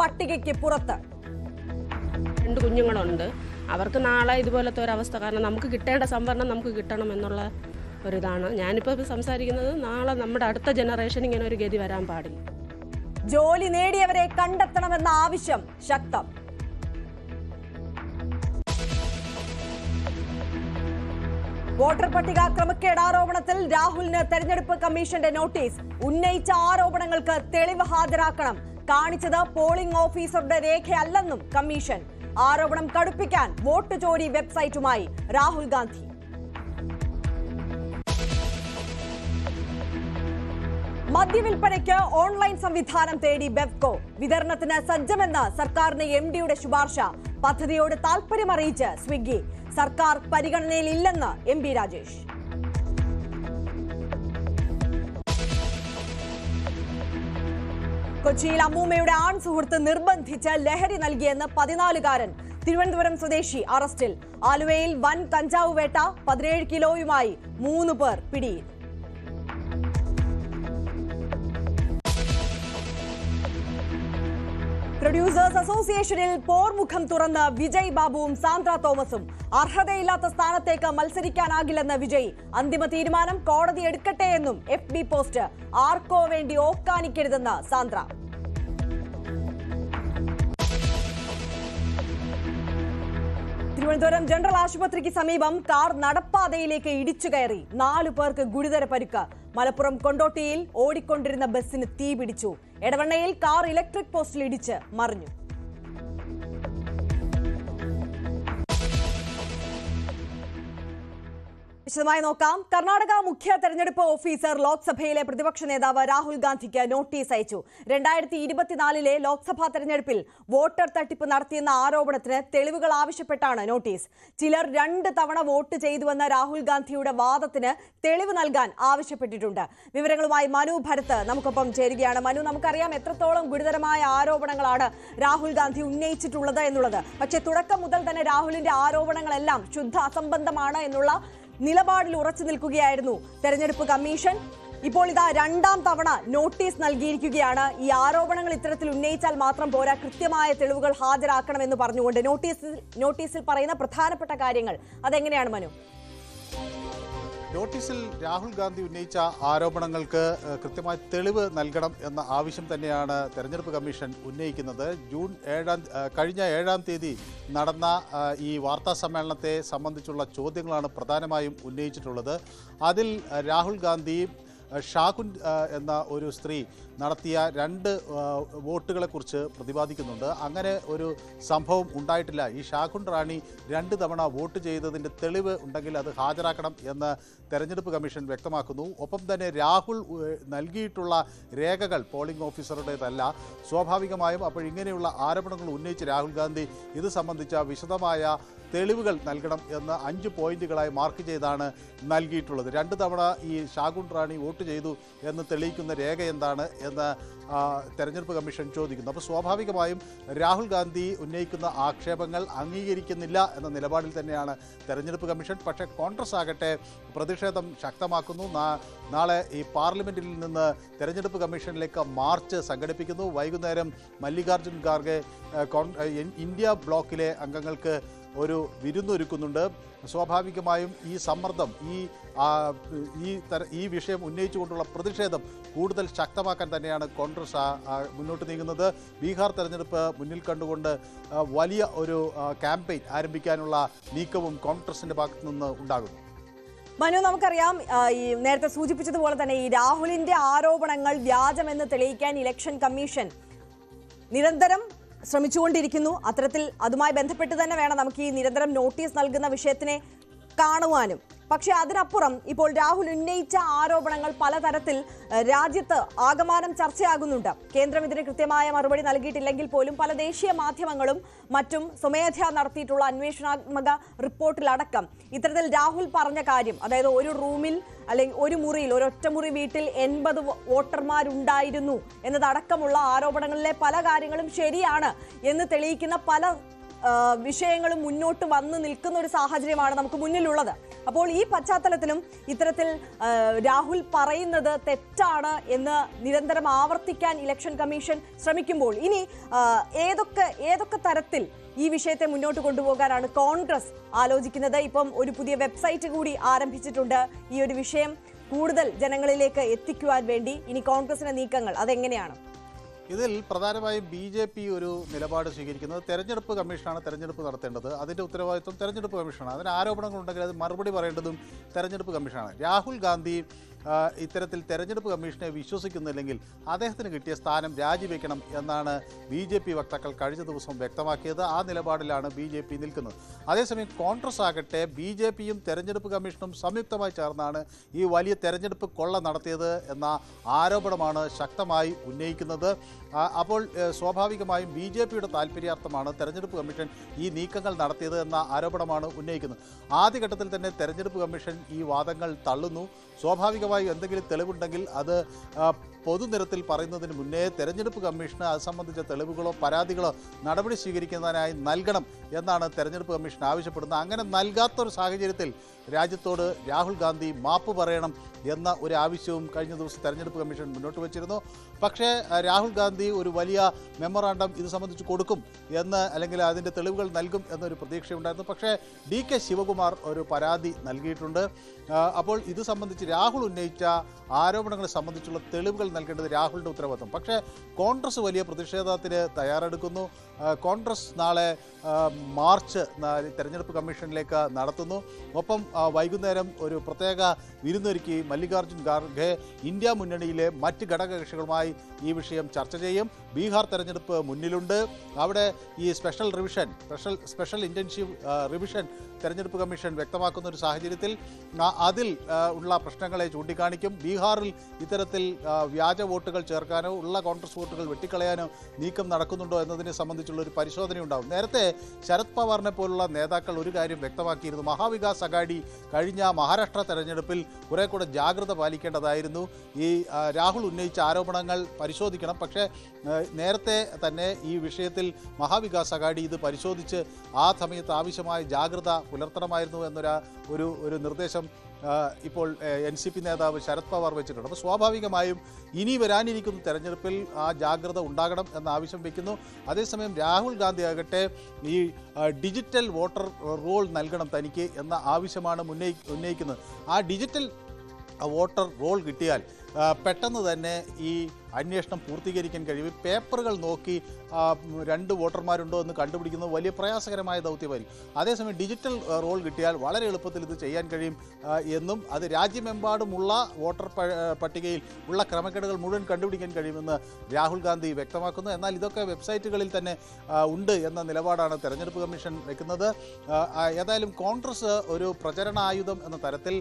പട്ടികയ്ക്ക് പുറത്ത്. 2 കുഞ്ഞുങ്ങളുണ്ട്. അവർക്ക് നാളെ ഇതുപോലത്തെ ഒരവസ്ഥ, കാരണം നമുക്ക് കിട്ടേണ്ട സംവരണം നമുക്ക് കിട്ടണം എന്നുള്ള ഒരിതാണ്. ഞാനിപ്പോൾ സംസാരിക്കുന്നത് നാളെ നമ്മുടെ അടുത്ത ജനറേഷൻ ഇങ്ങനെ ഒരു ഗതി വരാൻ പാടില്ല. ജോലി നേടിയവരെ കണ്ടെത്തണമെന്ന ആവശ്യം ശക്തം. വോട്ടർ പട്ടിക ക്രമക്കേട് ആരോപണത്തിൽ രാഹുലിന് തെരഞ്ഞെടുപ്പ് കമ്മീഷന്റെ നോട്ടീസ്. ഉന്നയിച്ച ആരോപണങ്ങൾക്ക് തെളിവ് ഹാജരാക്കണം. കാണിച്ചത് പോളിംഗ് ഓഫീസറുടെ രേഖയല്ലെന്നും കമ്മീഷൻ. ആരോപണം കടുപ്പിക്കാൻ വോട്ട് ചോരി വെബ്സൈറ്റുമായി രാഹുൽ ഗാന്ധി. മദ്യവിൽപ്പനയ്ക്ക് ഓൺലൈൻ സംവിധാനം തേടി ബെവ്കോ. വിതരണത്തിന് സജ്ജമെന്ന് സർക്കാരിന് MDയുടെ ശുപാർശ. പദ്ധതിയോട് താൽപര്യമറിയിച്ച് സ്വിഗ്ഗി. സർക്കാർ പരിഗണനയിലില്ലെന്ന് MP രാജേഷ്. കൊച്ചിയിൽ അമ്മൂമ്മയുടെ ആൺ സുഹൃത്ത് നിർബന്ധിച്ച് ലഹരി നൽകിയെന്ന് 14-കാരൻ തിരുവനന്തപുരം സ്വദേശി അറസ്റ്റിൽ. ആലുവയിൽ വൻ കഞ്ചാവ് വേട്ട. 17 കിലോയുമായി 3 പേർ പിടിയിൽ. പ്രൊഡ്യൂസേഴ്സ് അസോസിയേഷനിൽ പോർമുഖം തുറന്ന് വിജയ് ബാബുവും സാന്ദ്ര തോമസും. അർഹതയില്ലാത്ത സ്ഥാനത്തേക്ക് മത്സരിക്കാനാകില്ലെന്ന് വിജയ്. അന്തിമ തീരുമാനം കോടതി എടുക്കട്ടെ എന്നും FB പോസ്റ്റ്. ആർക്കോ വേണ്ടി ഓക്കാനിക്കരുതെന്ന് സാന്ദ്ര. തിരുവനന്തപുരം ജനറൽ ആശുപത്രിക്ക് സമീപം കാർ നടപ്പാതയിലേക്ക് ഇടിച്ചു കയറി. 4 പേർക്ക് ഗുരുതര പരിക്ക്. മലപ്പുറം കൊണ്ടോട്ടിയിൽ ഓടിക്കൊണ്ടിരുന്ന ബസ്സിന് തീ പിടിച്ചു. എടവണ്ണയിൽ കാർ ഇലക്ട്രിക് പോസ്റ്റിൽ ഇടിച്ച് മറിഞ്ഞു. വിശദമായി നോക്കാം. കർണാടക മുഖ്യ തെരഞ്ഞെടുപ്പ് ഓഫീസർ ലോക്സഭയിലെ പ്രതിപക്ഷ നേതാവ് രാഹുൽ ഗാന്ധിക്ക് നോട്ടീസ് അയച്ചു. 2024 ലോക്സഭാ തെരഞ്ഞെടുപ്പിൽ വോട്ടർ തട്ടിപ്പ് നടത്തിയെന്ന ആരോപണത്തിന് തെളിവുകൾ ആവശ്യപ്പെട്ടാണ് നോട്ടീസ്. ചിലർ 2 തവണ വോട്ട് ചെയ്തുവെന്ന രാഹുൽ ഗാന്ധിയുടെ വാദത്തിന് തെളിവ് നൽകാൻ ആവശ്യപ്പെട്ടിട്ടുണ്ട്. വിവരങ്ങളുമായി മനു ഭരത് നമുക്കൊപ്പം ചേരുകയാണ്. മനു, നമുക്കറിയാം എത്രത്തോളം ഗുരുതരമായ ആരോപണങ്ങളാണ് രാഹുൽ ഗാന്ധി ഉന്നയിച്ചിട്ടുള്ളത് എന്നുള്ളത്. പക്ഷേ തുടക്കം മുതൽ തന്നെ രാഹുലിന്റെ ആരോപണങ്ങളെല്ലാം ശുദ്ധ അസംബന്ധമാണ് എന്നുള്ള നിലപാടിൽ ഉറച്ചു നിൽക്കുകയായിരുന്നു തെരഞ്ഞെടുപ്പ് കമ്മീഷൻ. ഇപ്പോൾ ഇതാ 2ാം തവണ നോട്ടീസ് നൽകിയിരിക്കുകയാണ്. ഈ ആരോപണങ്ങൾ ഇത്തരത്തിൽ ഉന്നയിച്ചാൽ മാത്രം പോരാ, കൃത്യമായ തെളിവുകൾ ഹാജരാക്കണമെന്ന് പറഞ്ഞുകൊണ്ട് നോട്ടീസിൽ പറയുന്ന പ്രധാനപ്പെട്ട കാര്യങ്ങൾ അതെങ്ങനെയാണ് മനു? നോട്ടീസിൽ രാഹുൽ ഗാന്ധി ഉന്നയിച്ച ആരോപണങ്ങൾക്ക് കൃത്യമായ തെളിവ് നൽകണം എന്ന ആവശ്യം തന്നെയാണ് തെരഞ്ഞെടുപ്പ് കമ്മീഷൻ ഉന്നയിക്കുന്നത്. കഴിഞ്ഞ 7-ാം തീയതി നടന്ന ഈ വാർത്താ സമ്മേളനത്തെ സംബന്ധിച്ചുള്ള ചോദ്യങ്ങളാണ് പ്രധാനമായും ഉന്നയിച്ചിട്ടുള്ളത്. അതിൽ രാഹുൽ ഗാന്ധി ഷാകുൻ എന്ന ഒരു സ്ത്രീ നടത്തിയ 2 വോട്ടുകളെക്കുറിച്ച് പ്രതിപാദിക്കുന്നുണ്ട്. അങ്ങനെ ഒരു സംഭവം ഉണ്ടായിട്ടില്ല. ഈ ഷാകുൻ റാണി 2 തവണ വോട്ട് ചെയ്തതിൻ്റെ തെളിവ് ഉണ്ടെങ്കിൽ അത് ഹാജരാക്കണം എന്ന് തെരഞ്ഞെടുപ്പ് കമ്മീഷൻ വ്യക്തമാക്കുന്നു. ഒപ്പം തന്നെ രാഹുൽ നൽകിയിട്ടുള്ള രേഖകൾ പോളിംഗ് ഓഫീസറുടേതല്ല. സ്വാഭാവികമായും അപ്പോൾ ഇങ്ങനെയുള്ള ആരോപണങ്ങൾ ഉന്നയിച്ച് രാഹുൽ ഗാന്ധി ഇത് സംബന്ധിച്ച വിശദമായ തെളിവുകൾ നൽകണം എന്ന് 5 പോയിന്റുകളായി മാർക്ക് ചെയ്താണ് നൽകിയിട്ടുള്ളത്. 2 തവണ ഈ ഷാകുൻ റാണി വോട്ട് ചെയ്തു എന്ന് തെളിയിക്കുന്ന രേഖ എന്താണ് എന്ന് തെരഞ്ഞെടുപ്പ് കമ്മീഷൻ ചോദിക്കുന്നു. അപ്പോൾ സ്വാഭാവികമായും രാഹുൽ ഗാന്ധി ഉന്നയിക്കുന്ന ആക്ഷേപങ്ങൾ അംഗീകരിക്കുന്നില്ല എന്ന നിലപാടിൽ തന്നെയാണ് തെരഞ്ഞെടുപ്പ് കമ്മീഷൻ. പക്ഷേ കോൺഗ്രസ് ആകട്ടെ പ്രതിഷേധം ശക്തമാക്കുന്നു. നാളെ ഈ പാർലമെൻറ്റിൽ നിന്ന് തെരഞ്ഞെടുപ്പ് കമ്മീഷനിലേക്ക് മാർച്ച് സംഘടിപ്പിക്കുന്നു. വൈകുന്നേരം മല്ലികാർജ്ജുൻ ഖാർഗെ ഇന്ത്യ ബ്ലോക്കിലെ അംഗങ്ങൾക്ക് ഒരു വിരുന്നൊരുക്കുന്നുണ്ട്. സ്വാഭാവികമായും ഈ സമ്മർദ്ദം ഈ വിഷയം ഉന്നയിച്ചുകൊണ്ടുള്ള പ്രതിഷേധം കൂടുതൽ ശക്തമാക്കാൻ തന്നെയാണ് കോൺഗ്രസ് മുന്നോട്ട് നീങ്ങുന്നത്. ബീഹാർ തെരഞ്ഞെടുപ്പ് മുന്നിൽ കണ്ടുകൊണ്ട് വലിയ ഒരു ക്യാമ്പയിൻ ആരംഭിക്കാനുള്ള നീക്കവും കോൺഗ്രസിൻ്റെ ഭാഗത്തു നിന്ന് ഉണ്ടാകുന്നു. മനു, നമുക്കറിയാം ഈ നേരത്തെ സൂചിപ്പിച്ചതുപോലെ തന്നെ ഈ രാഹുലിന്റെ ആരോപണങ്ങൾ വ്യാജമെന്ന് തെളിയിക്കാൻ ഇലക്ഷൻ കമ്മീഷൻ നിരന്തരം ശ്രമിച്ചുകൊണ്ടിരിക്കുന്നു. അത്തരത്തിൽ അതുമായി ബന്ധപ്പെട്ട് തന്നെ വേണം നമുക്ക് ഈ നിരന്തരം നോട്ടീസ് നൽകുന്ന വിഷയത്തിനെ കാണുവാനും. പക്ഷേ അതിനപ്പുറം ഇപ്പോൾ രാഹുൽ ഉന്നയിച്ച ആരോപണങ്ങൾ പലതരത്തിൽ രാജ്യത്ത് ആകമാനം ചർച്ചയാകുന്നുണ്ട്. കേന്ദ്രം ഇതിന് കൃത്യമായ മറുപടി നൽകിയിട്ടില്ലെങ്കിൽ പോലും പല ദേശീയ മാധ്യമങ്ങളും മറ്റും സ്വമേധയാ നടത്തിയിട്ടുള്ള അന്വേഷണാത്മക റിപ്പോർട്ടിലടക്കം ഇത്തരത്തിൽ രാഹുൽ പറഞ്ഞ കാര്യം, അതായത് ഒരു റൂമിൽ അല്ലെങ്കിൽ ഒരു മുറിയിൽ, ഒരൊറ്റമുറി വീട്ടിൽ 80 വോട്ടർമാരുണ്ടായിരുന്നു എന്നതടക്കമുള്ള ആരോപണങ്ങളിലെ പല കാര്യങ്ങളും ശരിയാണ് എന്ന് തെളിയിക്കുന്ന പല വിഷയങ്ങളും മുന്നോട്ട് വന്ന് നിൽക്കുന്ന ഒരു സാഹചര്യമാണ് നമുക്ക് മുന്നിലുള്ളത്. അപ്പോൾ ഈ പശ്ചാത്തലത്തിലും ഇത്തരത്തിൽ രാഹുൽ പറയുന്നത് തെറ്റാണ് എന്ന് നിരന്തരം ആവർത്തിക്കാൻ ഇലക്ഷൻ കമ്മീഷൻ ശ്രമിക്കുമ്പോൾ ഇനി ഏതൊക്കെ തരത്തിൽ ഈ വിഷയത്തെ മുന്നോട്ട് കൊണ്ടുപോകാനാണ് കോൺഗ്രസ് ആലോചിക്കുന്നത്? ഇപ്പം ഒരു പുതിയ വെബ്സൈറ്റ് കൂടി ആരംഭിച്ചിട്ടുണ്ട് ഈ ഒരു വിഷയം കൂടുതൽ ജനങ്ങളിലേക്ക് എത്തിക്കുവാൻ വേണ്ടി. ഇനി കോൺഗ്രസിന്റെ നീക്കങ്ങൾ അതെങ്ങനെയാണ്? ഇതിൽ പ്രധാനമായും BJP ഒരു നിലപാട് സ്വീകരിക്കുന്നത് തെരഞ്ഞെടുപ്പ് കമ്മീഷനാണ് തെരഞ്ഞെടുപ്പ് നടത്തേണ്ടത്, അതിൻ്റെ ഉത്തരവാദിത്വം തെരഞ്ഞെടുപ്പ് കമ്മീഷനാണ്, അതിന് ആരോപണങ്ങളുണ്ടെങ്കിൽ അത് മറുപടി പറയേണ്ടതും തെരഞ്ഞെടുപ്പ് കമ്മീഷനാണ്. രാഹുൽ ഗാന്ധി ഇത്തരത്തിൽ തെരഞ്ഞെടുപ്പ് കമ്മീഷനെ വിശ്വസിക്കുന്നില്ലെങ്കിൽ അദ്ദേഹത്തിന് കിട്ടിയ സ്ഥാനം രാജിവെക്കണം എന്നാണ് BJP വക്താക്കൾ കഴിഞ്ഞ ദിവസം വ്യക്തമാക്കിയത്. ആ നിലപാടിലാണ് BJP നിൽക്കുന്നത്. അതേസമയം കോൺഗ്രസ് ആകട്ടെ BJPയും തെരഞ്ഞെടുപ്പ് കമ്മീഷനും സംയുക്തമായി ചേർന്നാണ് ഈ വലിയ തെരഞ്ഞെടുപ്പ് കൊള്ള നടത്തിയത് എന്ന ആരോപണമാണ് ശക്തമായി ഉന്നയിക്കുന്നത്. അപ്പോൾ സ്വാഭാവികമായും BJPയുടെ താല്പര്യാർത്ഥമാണ് തെരഞ്ഞെടുപ്പ് കമ്മീഷൻ ഈ നീക്കങ്ങൾ നടത്തിയത് എന്ന ആരോപണമാണ് ഉന്നയിക്കുന്നത്. ആദ്യഘട്ടത്തിൽ തന്നെ തെരഞ്ഞെടുപ്പ് കമ്മീഷൻ ഈ വാദങ്ങൾ തള്ളുന്നു. സ്വാഭാവികമായും എന്തെങ്കിലും തെളിവുണ്ടെങ്കിൽ അത് പൊതുനിരത്തിൽ പറയുന്നതിന് മുന്നേ തെരഞ്ഞെടുപ്പ് കമ്മീഷന് അത് സംബന്ധിച്ച തെളിവുകളോ പരാതികളോ നടപടി സ്വീകരിക്കുന്നതിനായി നൽകണം എന്നാണ് തെരഞ്ഞെടുപ്പ് കമ്മീഷൻ ആവശ്യപ്പെടുന്നത്. അങ്ങനെ നൽകാത്തൊരു സാഹചര്യത്തിൽ രാജ്യത്തോട് രാഹുൽ ഗാന്ധി മാപ്പ് പറയണം എന്ന ഒരു ആവശ്യവും കഴിഞ്ഞ ദിവസം തെരഞ്ഞെടുപ്പ് കമ്മീഷൻ മുന്നോട്ട് വച്ചിരുന്നു. പക്ഷേ രാഹുൽ ഗാന്ധി ഒരു വലിയ മെമ്മറാണ്ടം ഇത് സംബന്ധിച്ച് കൊടുക്കും എന്ന്, അല്ലെങ്കിൽ അതിൻ്റെ തെളിവുകൾ നൽകും എന്നൊരു പ്രതീക്ഷയുണ്ടായിരുന്നു. പക്ഷേ DK ശിവകുമാർ ഒരു പരാതി നൽകിയിട്ടുണ്ട്. അപ്പോൾ ഇത് സംബന്ധിച്ച് രാഹുൽ ഉന്നയിച്ച ആരോപണങ്ങളെ സംബന്ധിച്ചുള്ള തെളിവുകൾ നൽകേണ്ടത് രാഹുലിൻ്റെ ഉത്തരവാദിത്വം. പക്ഷേ കോൺഗ്രസ് വലിയ പ്രതിഷേധത്തിന് തയ്യാറെടുക്കുന്നു. കോൺഗ്രസ് നാളെ മാർച്ച് തെരഞ്ഞെടുപ്പ് കമ്മീഷനിലേക്ക് നടത്തുന്നു. ഒപ്പം വൈകുന്നേരം ഒരു പ്രത്യേക വിരുന്നൊരുക്കി മല്ലികാർജ്ജുൻ ഖാർഗെ ഇന്ത്യ മുന്നണിയിലെ മറ്റ് ഘടകകക്ഷികളുമായി ഈ വിഷയം ചർച്ച ചെയ്യും. ബീഹാർ തെരഞ്ഞെടുപ്പ് മുന്നിലുണ്ട്. അവിടെ ഈ സ്പെഷ്യൽ ഇൻറ്റൻസീവ് റിവിഷൻ തെരഞ്ഞെടുപ്പ് കമ്മീഷൻ വ്യക്തമാക്കുന്ന ഒരു സാഹചര്യത്തിൽ അതിൽ ഉള്ള പ്രശ്നങ്ങളെ ചൂണ്ടിക്കാണിക്കും. ബീഹാറിൽ ഇത്തരത്തിൽ വ്യാജ വോട്ടുകൾ ചേർക്കാനോ ഉള്ള കോൺഗ്രസ് വോട്ടുകൾ വെട്ടിക്കളയാനോ നീക്കം നടക്കുന്നുണ്ടോ എന്നതിനെ സംബന്ധിച്ചുള്ള ഒരു പരിശോധനയുണ്ടാകും. നേരത്തെ ശരത് പവാറിനെ പോലുള്ള നേതാക്കൾ ഒരു കാര്യം വ്യക്തമാക്കിയിരുന്നു. മഹാവികാസ് അഘാഡി കഴിഞ്ഞ മഹാരാഷ്ട്ര തെരഞ്ഞെടുപ്പിൽ കുറെ കൂടെ ജാഗ്രത പാലിക്കേണ്ടതായിരുന്നു. ഈ രാഹുൽ ഉന്നയിച്ച ആരോപണങ്ങൾ പരിശോധിക്കണം. പക്ഷേ നേരത്തെ തന്നെ ഈ വിഷയത്തിൽ മഹാവികാസ് അഘാഡി ഇത് പരിശോധിച്ച് ആ സമയത്ത് ആവശ്യമായ ജാഗ്രത പുലർത്തണമായിരുന്നു എന്നൊരു നിർദ്ദേശം ഇപ്പോൾ NCP നേതാവ് ശരത് പവാർ വെച്ചിട്ടുണ്ട്. അപ്പോൾ സ്വാഭാവികമായും ഇനി വരാനിരിക്കുന്ന തെരഞ്ഞെടുപ്പിൽ ആ ജാഗ്രത ഉണ്ടാകണം എന്ന ആവശ്യം വയ്ക്കുന്നു. അതേസമയം രാഹുൽ ഗാന്ധി ആകട്ടെ ഈ ഡിജിറ്റൽ വോട്ടർ റോൾ നൽകണം തനിക്ക് എന്ന ആവശ്യമാണ് ഉന്നയിക്കുന്നത്. ആ ഡിജിറ്റൽ വോട്ടർ റോൾ കിട്ടിയാൽ പെട്ടെന്ന് തന്നെ ഈ അന്വേഷണം പൂർത്തീകരിക്കാൻ കഴിയും. പേപ്പറുകൾ നോക്കി 2 വോട്ടർമാരുണ്ടോ എന്ന് കണ്ടുപിടിക്കുന്നത് വലിയ പ്രയാസകരമായ ദൗത്യമായിരിക്കും. അതേസമയം ഡിജിറ്റൽ റോൾ കിട്ടിയാൽ വളരെ എളുപ്പത്തിൽ ഇത് ചെയ്യാൻ കഴിയും എന്നും അത് രാജ്യമെമ്പാടുമുള്ള വോട്ടർ പട്ടികയിൽ ഉള്ള ക്രമക്കേടുകൾ മുഴുവൻ കണ്ടുപിടിക്കാൻ കഴിയുമെന്ന് രാഹുൽ ഗാന്ധി വ്യക്തമാക്കുന്നു. എന്നാൽ ഇതൊക്കെ വെബ്സൈറ്റുകളിൽ തന്നെ ഉണ്ട് എന്ന നിലപാടാണ് തെരഞ്ഞെടുപ്പ് കമ്മീഷൻ വയ്ക്കുന്നത്. ഏതായാലും കോൺഗ്രസ് ഒരു പ്രചരണായുധം എന്ന തരത്തിൽ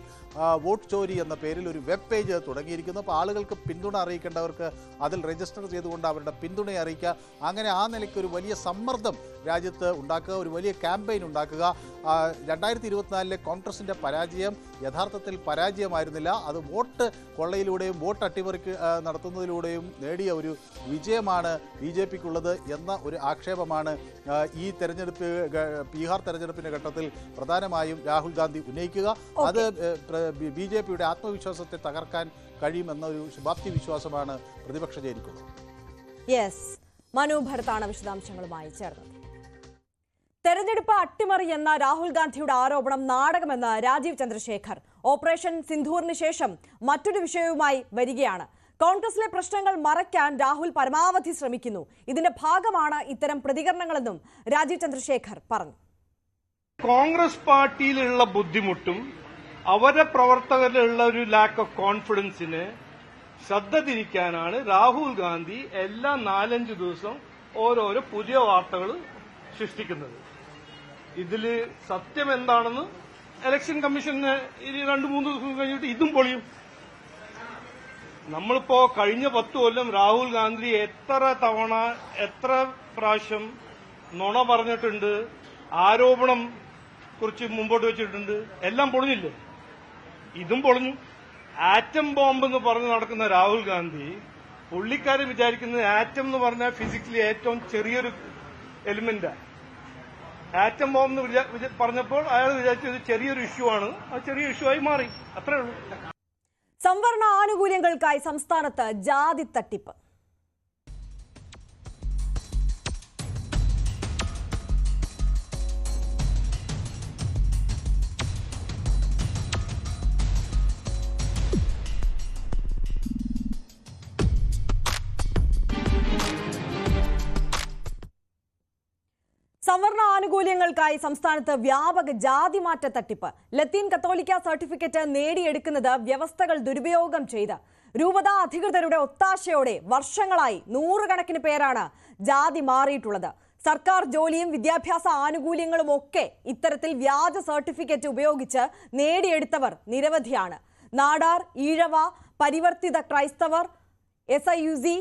വോട്ട് ചോരി എന്ന പേരിൽ ഒരു വെബ് പേജ് തുടങ്ങിയിരിക്കുന്നു. അപ്പോൾ ആളുകൾക്ക് പിന്തുണ അറിയിക്കേണ്ടവർക്ക് അതിൽ രജിസ്റ്റർ ചെയ്തുകൊണ്ട് അവരുടെ പിന്തുണയെ അറിയിക്കുക. അങ്ങനെ ആ നിലയ്ക്ക് ഒരു വലിയ സമ്മർദ്ദം രാജ്യത്ത് ഉണ്ടാക്കുക, ഒരു വലിയ ക്യാമ്പയിൻ ഉണ്ടാക്കുക. 2024 കോൺഗ്രസിൻ്റെ പരാജയം യഥാർത്ഥത്തിൽ പരാജയമായിരുന്നില്ല. അത് വോട്ട് കൊള്ളയിലൂടെയും വോട്ട് അട്ടിമറിക്ക് നടത്തുന്നതിലൂടെയും നേടിയ ഒരു വിജയമാണ് BJPക്കുള്ളത് എന്ന ഒരു ആക്ഷേപമാണ് ഈ ബീഹാർ തെരഞ്ഞെടുപ്പിൻ്റെ ഘട്ടത്തിൽ പ്രധാനമായും രാഹുൽ ഗാന്ധി ഉന്നയിക്കുക. അത് BJPയുടെ ആത്മവിശ്വാസത്തെ തകർക്കാൻ കഴിയുമെന്നൊരു ശുഭാപ്തി വിശ്വാസമാണ് പ്രതിപക്ഷ ചേരിക്കുന്നത്. യെസ്, മനു ഭരത്താണ് വിശദാംശങ്ങളുമായി ചേർന്നത്. തെരഞ്ഞെടുപ്പ് അട്ടിമറി എന്ന രാഹുൽ ഗാന്ധിയുടെ ആരോപണം നാടകമെന്ന് രാജീവ് ചന്ദ്രശേഖർ. ഓപ്പറേഷൻ സിന്ധൂറിന് ശേഷം മറ്റൊരു വിഷയവുമായി വരികയാണ്. കോൺഗ്രസിലെ പ്രശ്നങ്ങൾ മറയ്ക്കാൻ രാഹുൽ പരമാവധി ശ്രമിക്കുന്നു. ഇതിന്റെ ഭാഗമാണ് ഇത്തരം പ്രതികരണങ്ങളെന്നും രാജീവ് ചന്ദ്രശേഖർ പറഞ്ഞു. കോൺഗ്രസ് പാർട്ടിയിലുള്ള ബുദ്ധിമുട്ടും അവരുടെ പ്രവർത്തകരിലുള്ള ഒരു ലാക്ക് ഓഫ് കോൺഫിഡൻസിന് ശ്രദ്ധ തിരിക്കാനാണ് രാഹുൽ ഗാന്ധി എല്ലാ 4-5 ദിവസം ഓരോരോ പുതിയ വാർത്തകൾ സൃഷ്ടിക്കുന്നത്. ഇതില് സത്യം എന്താണെന്ന് ഇലക്ഷൻ കമ്മീഷന് 2-3 ദിവസം കഴിഞ്ഞിട്ട് ഇതും പൊളിയും. നമ്മളിപ്പോ കഴിഞ്ഞ 10 കൊല്ലം രാഹുൽ ഗാന്ധി എത്ര പ്രാവശ്യം നുണ പറഞ്ഞിട്ടുണ്ട്, ആരോപണം കുറിച്ച് മുമ്പോട്ട് വെച്ചിട്ടുണ്ട്, എല്ലാം പൊളിഞ്ഞില്ലേ? ഇതും പൊളിഞ്ഞു. ആറ്റം ബോംബ് എന്ന് പറഞ്ഞ് നടക്കുന്ന രാഹുൽ ഗാന്ധി പുള്ളിക്കാരൻ വിചാരിക്കുന്നത് ആറ്റം എന്ന് പറഞ്ഞാൽ ഫിസിക്കലി ഏറ്റവും ചെറിയൊരു എലിമെന്റാണ്. ആറ്റം ബോംബ് എന്ന് പറഞ്ഞപ്പോൾ അയാൾ വിചാരിച്ചത് ചെറിയൊരു ഇഷ്യൂ ആണ്. അത് ചെറിയ ഇഷ്യൂ ആയി മാറി. അത്രേ ഉള്ളൂ. സംവരണ ആനുകൂല്യങ്ങൾക്കായി സംസ്ഥാനത്ത് ജാതി തട്ടിപ്പ്. സംവരണ ആനുകൂല്യങ്ങൾക്കായി സംസ്ഥാനത്ത് വ്യാപക ജാതിമാറ്റ തട്ടിപ്പ്. ലത്തീൻ കത്തോലിക്ക സർട്ടിഫിക്കറ്റ് നേടിയെടുക്കുന്നത് വ്യവസ്ഥകൾ ദുരുപയോഗം ചെയ്ത് രൂപത അധികൃതരുടെ ഒത്താശയോടെ വർഷങ്ങളായി നൂറുകണക്കിന് പേരാണ് ജാതി മാറിയിട്ടുള്ളത്. സർക്കാർ ജോലിയും വിദ്യാഭ്യാസ ആനുകൂല്യങ്ങളും ഒക്കെ ഇത്തരത്തിൽ വ്യാജ സർട്ടിഫിക്കറ്റ് ഉപയോഗിച്ച് നേടിയെടുത്തവർ നിരവധിയാണ്. നാടാർ, ഈഴവ, പരിവർത്തിത ക്രൈസ്തവർ, SIUC,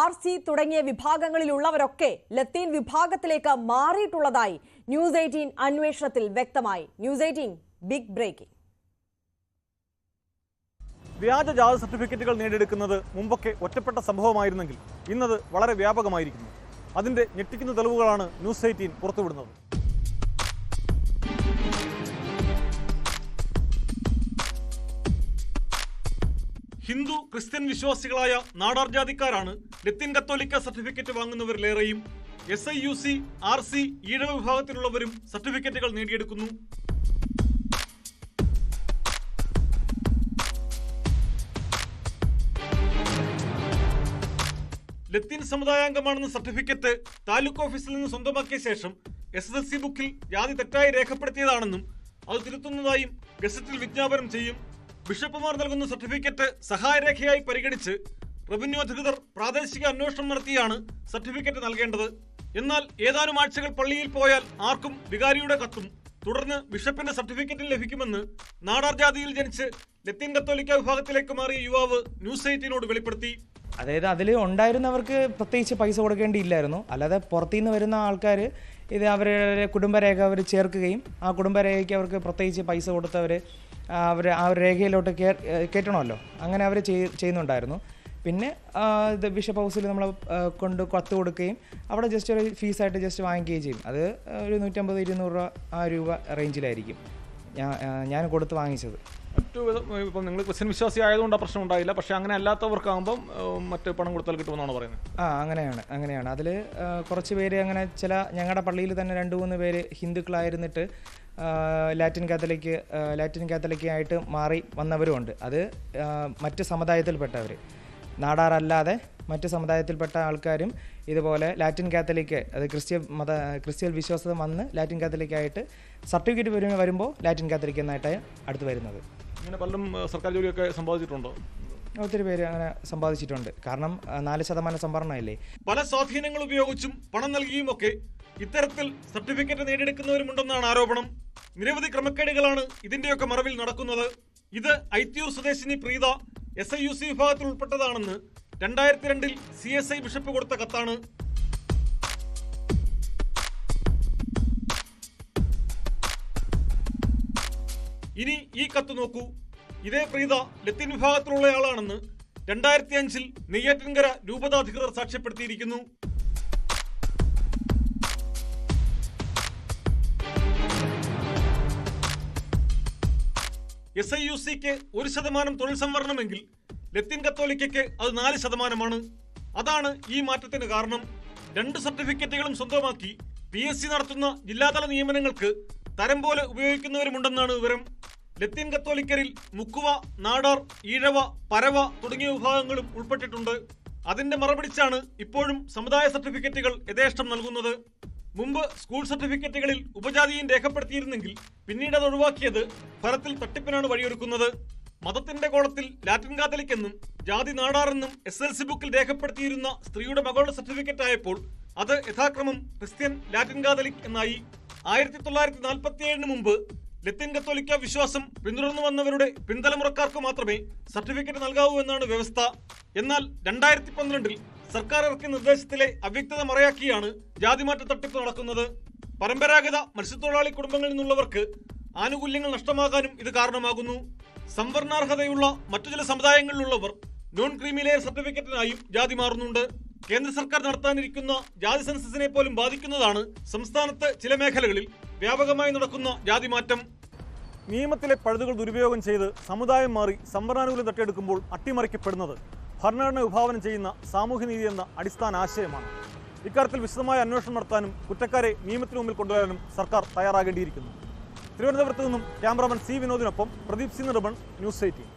RC തുടങ്ങിയ വിഭാഗങ്ങളിലുള്ളവരൊക്കെ ലത്തീൻ വിഭാഗത്തിലേക്ക് മാറിയിട്ടുള്ളതായി ന്യൂസ് 18 അന്വേഷണത്തിൽ വ്യക്തമായി. News 18 big breaking. വ്യാജ ജാതി സർട്ടിഫിക്കറ്റുകൾ നേടിയെടുക്കുന്നത് മുമ്പൊക്കെ ഒറ്റപ്പെട്ട സംഭവമായിരുന്നെങ്കിൽ ഇന്നത് വളരെ വ്യാപകമായിരിക്കുന്നു. അതിന്റെ ഞെട്ടിക്കുന്ന തെളിവുകളാണ് ന്യൂസ് 18 പുറത്തുവിടുന്നത്. ഹിന്ദു ക്രിസ്ത്യൻ വിശ്വാസികളായ നാടാർ ജാതിക്കാരാണ് ലത്തീൻ കത്തോലിക്ക സർട്ടിഫിക്കറ്റ് വാങ്ങുന്നവരിലേറെയും. SIUC, RC, ഈഴവ വിഭാഗത്തിലുള്ളവരും സർട്ടിഫിക്കറ്റുകൾ നേടിയെടുക്കുന്നു. ലത്തീൻ സമുദായാംഗമാണെന്ന സർട്ടിഫിക്കറ്റ് താലൂക്ക് ഓഫീസിൽ നിന്ന് സ്വന്തമാക്കിയ ശേഷം SSLC ബുക്കിൽ ജാതി തെറ്റായി രേഖപ്പെടുത്തിയതാണെന്നും അത് തിരുത്തുന്നതായും ഗസറ്റിൽ വിജ്ഞാപനം ചെയ്യും. ബിഷപ്പുമാർ നൽകുന്ന സർട്ടിഫിക്കറ്റ് സഹായരേഖയായി പരിഗണിച്ച് റവന്യൂ അധികൃതർ പ്രാദേശിക അന്വേഷണം നടത്തിയാണ് സർട്ടിഫിക്കറ്റ് നൽകേണ്ടത്. എന്നാൽ ഏതാനും ആഴ്ചകൾ പള്ളിയിൽ പോയാൽ ആർക്കും വികാരിയുടെ കത്തും തുടർന്ന് ബിഷപ്പിന്റെ സർട്ടിഫിക്കറ്റും ലഭിക്കുമെന്ന് നാടാർ ജാതിയിൽ ജനിച്ച് ലത്തീൻ കത്തോലിക്ക വിഭാഗത്തിലേക്ക് മാറിയ യുവാവ് ന്യൂസ് 18 വെളിപ്പെടുത്തി. അതായത് അതിൽ ഉണ്ടായിരുന്നവർക്ക് പ്രത്യേകിച്ച് പൈസ കൊടുക്കേണ്ടിയില്ലായിരുന്നു. അല്ലാതെ പുറത്തുനിന്ന് വരുന്ന ആൾക്കാർ ഇത് അവരുടെ കുടുംബരേഖ അവർ ചേർക്കുകയും ആ കുടുംബരേഖയ്ക്ക് അവർക്ക് പ്രത്യേകിച്ച് പൈസ കൊടുത്തവർ ആ ഒരു രേഖയിലോട്ട് കയറ്റണമല്ലോ, അങ്ങനെ അവർ ചെയ്യുന്നുണ്ടായിരുന്നു. പിന്നെ ഇത് ബിഷപ്പ് ഹൗസിൽ നമ്മൾ കൊണ്ട് കത്ത് കൊടുക്കുകയും അവിടെ ജസ്റ്റ് ഒരു ഫീസായിട്ട് ജസ്റ്റ് വാങ്ങിക്കുകയും ചെയ്യും. അത് ഒരു 150-200 രൂപ ആ രൂപ റേഞ്ചിലായിരിക്കും ഞാൻ കൊടുത്ത് വാങ്ങിച്ചത്. മറ്റു ഇപ്പം നിങ്ങൾ ക്രിസ്ത്യൻ വിശ്വാസി ആയതുകൊണ്ട് ആ പ്രശ്നം ഉണ്ടായില്ല, പക്ഷെ അങ്ങനെ അല്ലാത്തവർക്കാകുമ്പം മറ്റ് പണം കൊടുത്താൽ കിട്ടുമെന്നാണ് പറയുന്നത്. അങ്ങനെയാണ്. അതിൽ കുറച്ച് പേര് അങ്ങനെ ഞങ്ങളുടെ പള്ളിയിൽ തന്നെ 2-3 പേര് ഹിന്ദുക്കളായിരുന്നിട്ട് ലാറ്റിൻ കാത്തലിക്കായിട്ട് മാറി വന്നവരുമുണ്ട്. അത് മറ്റ് സമുദായത്തിൽപ്പെട്ടവർ, നാടാറല്ലാതെ മറ്റ് സമുദായത്തിൽപ്പെട്ട ആൾക്കാരും ഇതുപോലെ ലാറ്റിൻ കാത്തലിക്ക്, അത് ക്രിസ്ത്യൻ വിശ്വാസം വന്ന് ലാറ്റിൻ കാത്തലിക്കായിട്ട് സർട്ടിഫിക്കറ്റ് വരുമ്പോൾ ലാറ്റിൻ കാത്തലിക് എന്നായിട്ട് അടുത്ത് വരുന്നത്. ഇങ്ങനെ പലരും സർക്കാർ ജോലിയൊക്കെ സമ്പാദിച്ചിട്ടുണ്ടോ? ഒത്തിരി പേര് അങ്ങനെ സമ്പാദിച്ചിട്ടുണ്ട്. കാരണം 4% സംവരണമല്ലേ. പല സ്വാധീനങ്ങൾ ഉപയോഗിച്ചും പണം നൽകിയും ഒക്കെ ഇത്തരത്തിൽ സർട്ടിഫിക്കറ്റ് നേടിയെടുക്കുന്നവരുമുണ്ടെന്നാണ് ആരോപണം. നിരവധി ക്രമക്കേടുകളാണ് ഇതിന്റെയൊക്കെ മറവിൽ നടക്കുന്നത്. ഇത് ഐത്തിയൂർ സ്വദേശിനി പ്രീത SIUC വിഭാഗത്തിൽ ഉൾപ്പെട്ടതാണെന്ന് 2002 CSI ബിഷപ്പ് കൊടുത്ത കത്താണ്. ഇനി ഈ കത്ത് നോക്കൂ. ഇതേ പ്രീത ലത്തീൻ വിഭാഗത്തിലുള്ളയാളാണെന്ന് 2005 നെയ്യാറ്റിൻകര രൂപതാധികൃതർ സാക്ഷ്യപ്പെടുത്തിയിരിക്കുന്നു. SIUCക്ക് 1% തൊഴിൽ സംവരണമെങ്കിൽ ലത്തീൻ കത്തോലിക്കയ്ക്ക് അത് 4%. അതാണ് ഈ മാറ്റത്തിന് കാരണം. 2 സർട്ടിഫിക്കറ്റുകളും സ്വന്തമാക്കി PSC നടത്തുന്ന ജില്ലാതല നിയമനങ്ങൾക്ക് തരം പോലെ ഉപയോഗിക്കുന്നവരുമുണ്ടെന്നാണ് വിവരം. ലത്തീൻ കത്തോലിക്കരിൽ മുക്കുവ, നാടാർ, ഈഴവ, പരവ തുടങ്ങിയ വിഭാഗങ്ങളും ഉൾപ്പെട്ടിട്ടുണ്ട്. അതിന്റെ മറപിടിച്ചാണ് ഇപ്പോഴും സമുദായ സർട്ടിഫിക്കറ്റുകൾ യഥേഷ്ടം നൽകുന്നത്. മുമ്പ് സ്കൂൾ സർട്ടിഫിക്കറ്റുകളിൽ ഉപജാതിയും രേഖപ്പെടുത്തിയിരുന്നെങ്കിൽ പിന്നീട് അത് ഒഴിവാക്കിയത് ഫലത്തിൽ തട്ടിപ്പിനാണ് വഴിയൊരുക്കുന്നത്. മതത്തിന്റെ കോളത്തിൽ ലാറ്റിൻ കാത്തലിക് എന്നും ജാതി നാടാറെന്നും SSLC ബുക്കിൽ രേഖപ്പെടുത്തിയിരുന്ന സ്ത്രീയുടെ മകളുടെ സർട്ടിഫിക്കറ്റ് ആയപ്പോൾ അത് യഥാക്രമം ക്രിസ്ത്യൻ, ലാറ്റിൻ കാത്തലിക് എന്നായി. 1947 മുമ്പ് ലത്തീൻ കത്തോലിക്ക വിശ്വാസം പിന്തുടർന്നു വന്നവരുടെ പിൻതലമുറക്കാർക്ക് മാത്രമേ സർട്ടിഫിക്കറ്റ് നൽകാവൂ എന്നാണ് വ്യവസ്ഥ. എന്നാൽ 2012 സർക്കാർ ഇറക്കിയ നിർദ്ദേശത്തിലെ അവ്യക്തത മറയാക്കിയാണ് ജാതിമാറ്റ തട്ടിപ്പ് നടക്കുന്നത്. പരമ്പരാഗത മത്സ്യത്തൊഴിലാളി കുടുംബങ്ങളിൽ നിന്നുള്ളവർക്ക് ആനുകൂല്യങ്ങൾ നഷ്ടമാകാനും ഇത് കാരണമാകുന്നു. സംവരണാർഹതയുള്ള മറ്റു ചില സമുദായങ്ങളിലുള്ളവർ നോൺ ക്രീമി ലെയർ സർട്ടിഫിക്കറ്റിനായും ജാതി മാറുന്നുണ്ട്. കേന്ദ്ര സർക്കാർ നടത്താനിരിക്കുന്ന ജാതി സെൻസസിനെ പോലും ബാധിക്കുന്നതാണ് സംസ്ഥാനത്ത് ചില മേഖലകളിൽ വ്യാപകമായി നടക്കുന്ന ജാതിമാറ്റം. നിയമത്തിലെ പഴുതുകൾ ദുരുപയോഗം ചെയ്ത് സമുദായം മാറി സംവരണാനുകൂല്യം തട്ടിയെടുക്കുമ്പോൾ അട്ടിമറിക്കപ്പെടുന്നത് ഭരണഘടന വിഭാവനം ചെയ്യുന്ന സാമൂഹ്യനീതി എന്ന അടിസ്ഥാന ആശയമാണ്. ഇക്കാര്യത്തിൽ വിശദമായ അന്വേഷണം നടത്താനും കുറ്റക്കാരെ നിയമത്തിന് മുമ്പിൽ കൊണ്ടുവരാനും സർക്കാർ തയ്യാറാകേണ്ടിയിരിക്കുന്നു. തിരുവനന്തപുരത്ത് നിന്നും ക്യാമറാമാൻ സി വിനോദിനൊപ്പം പ്രദീപ് സി നിർബൺ, ന്യൂസ് 18.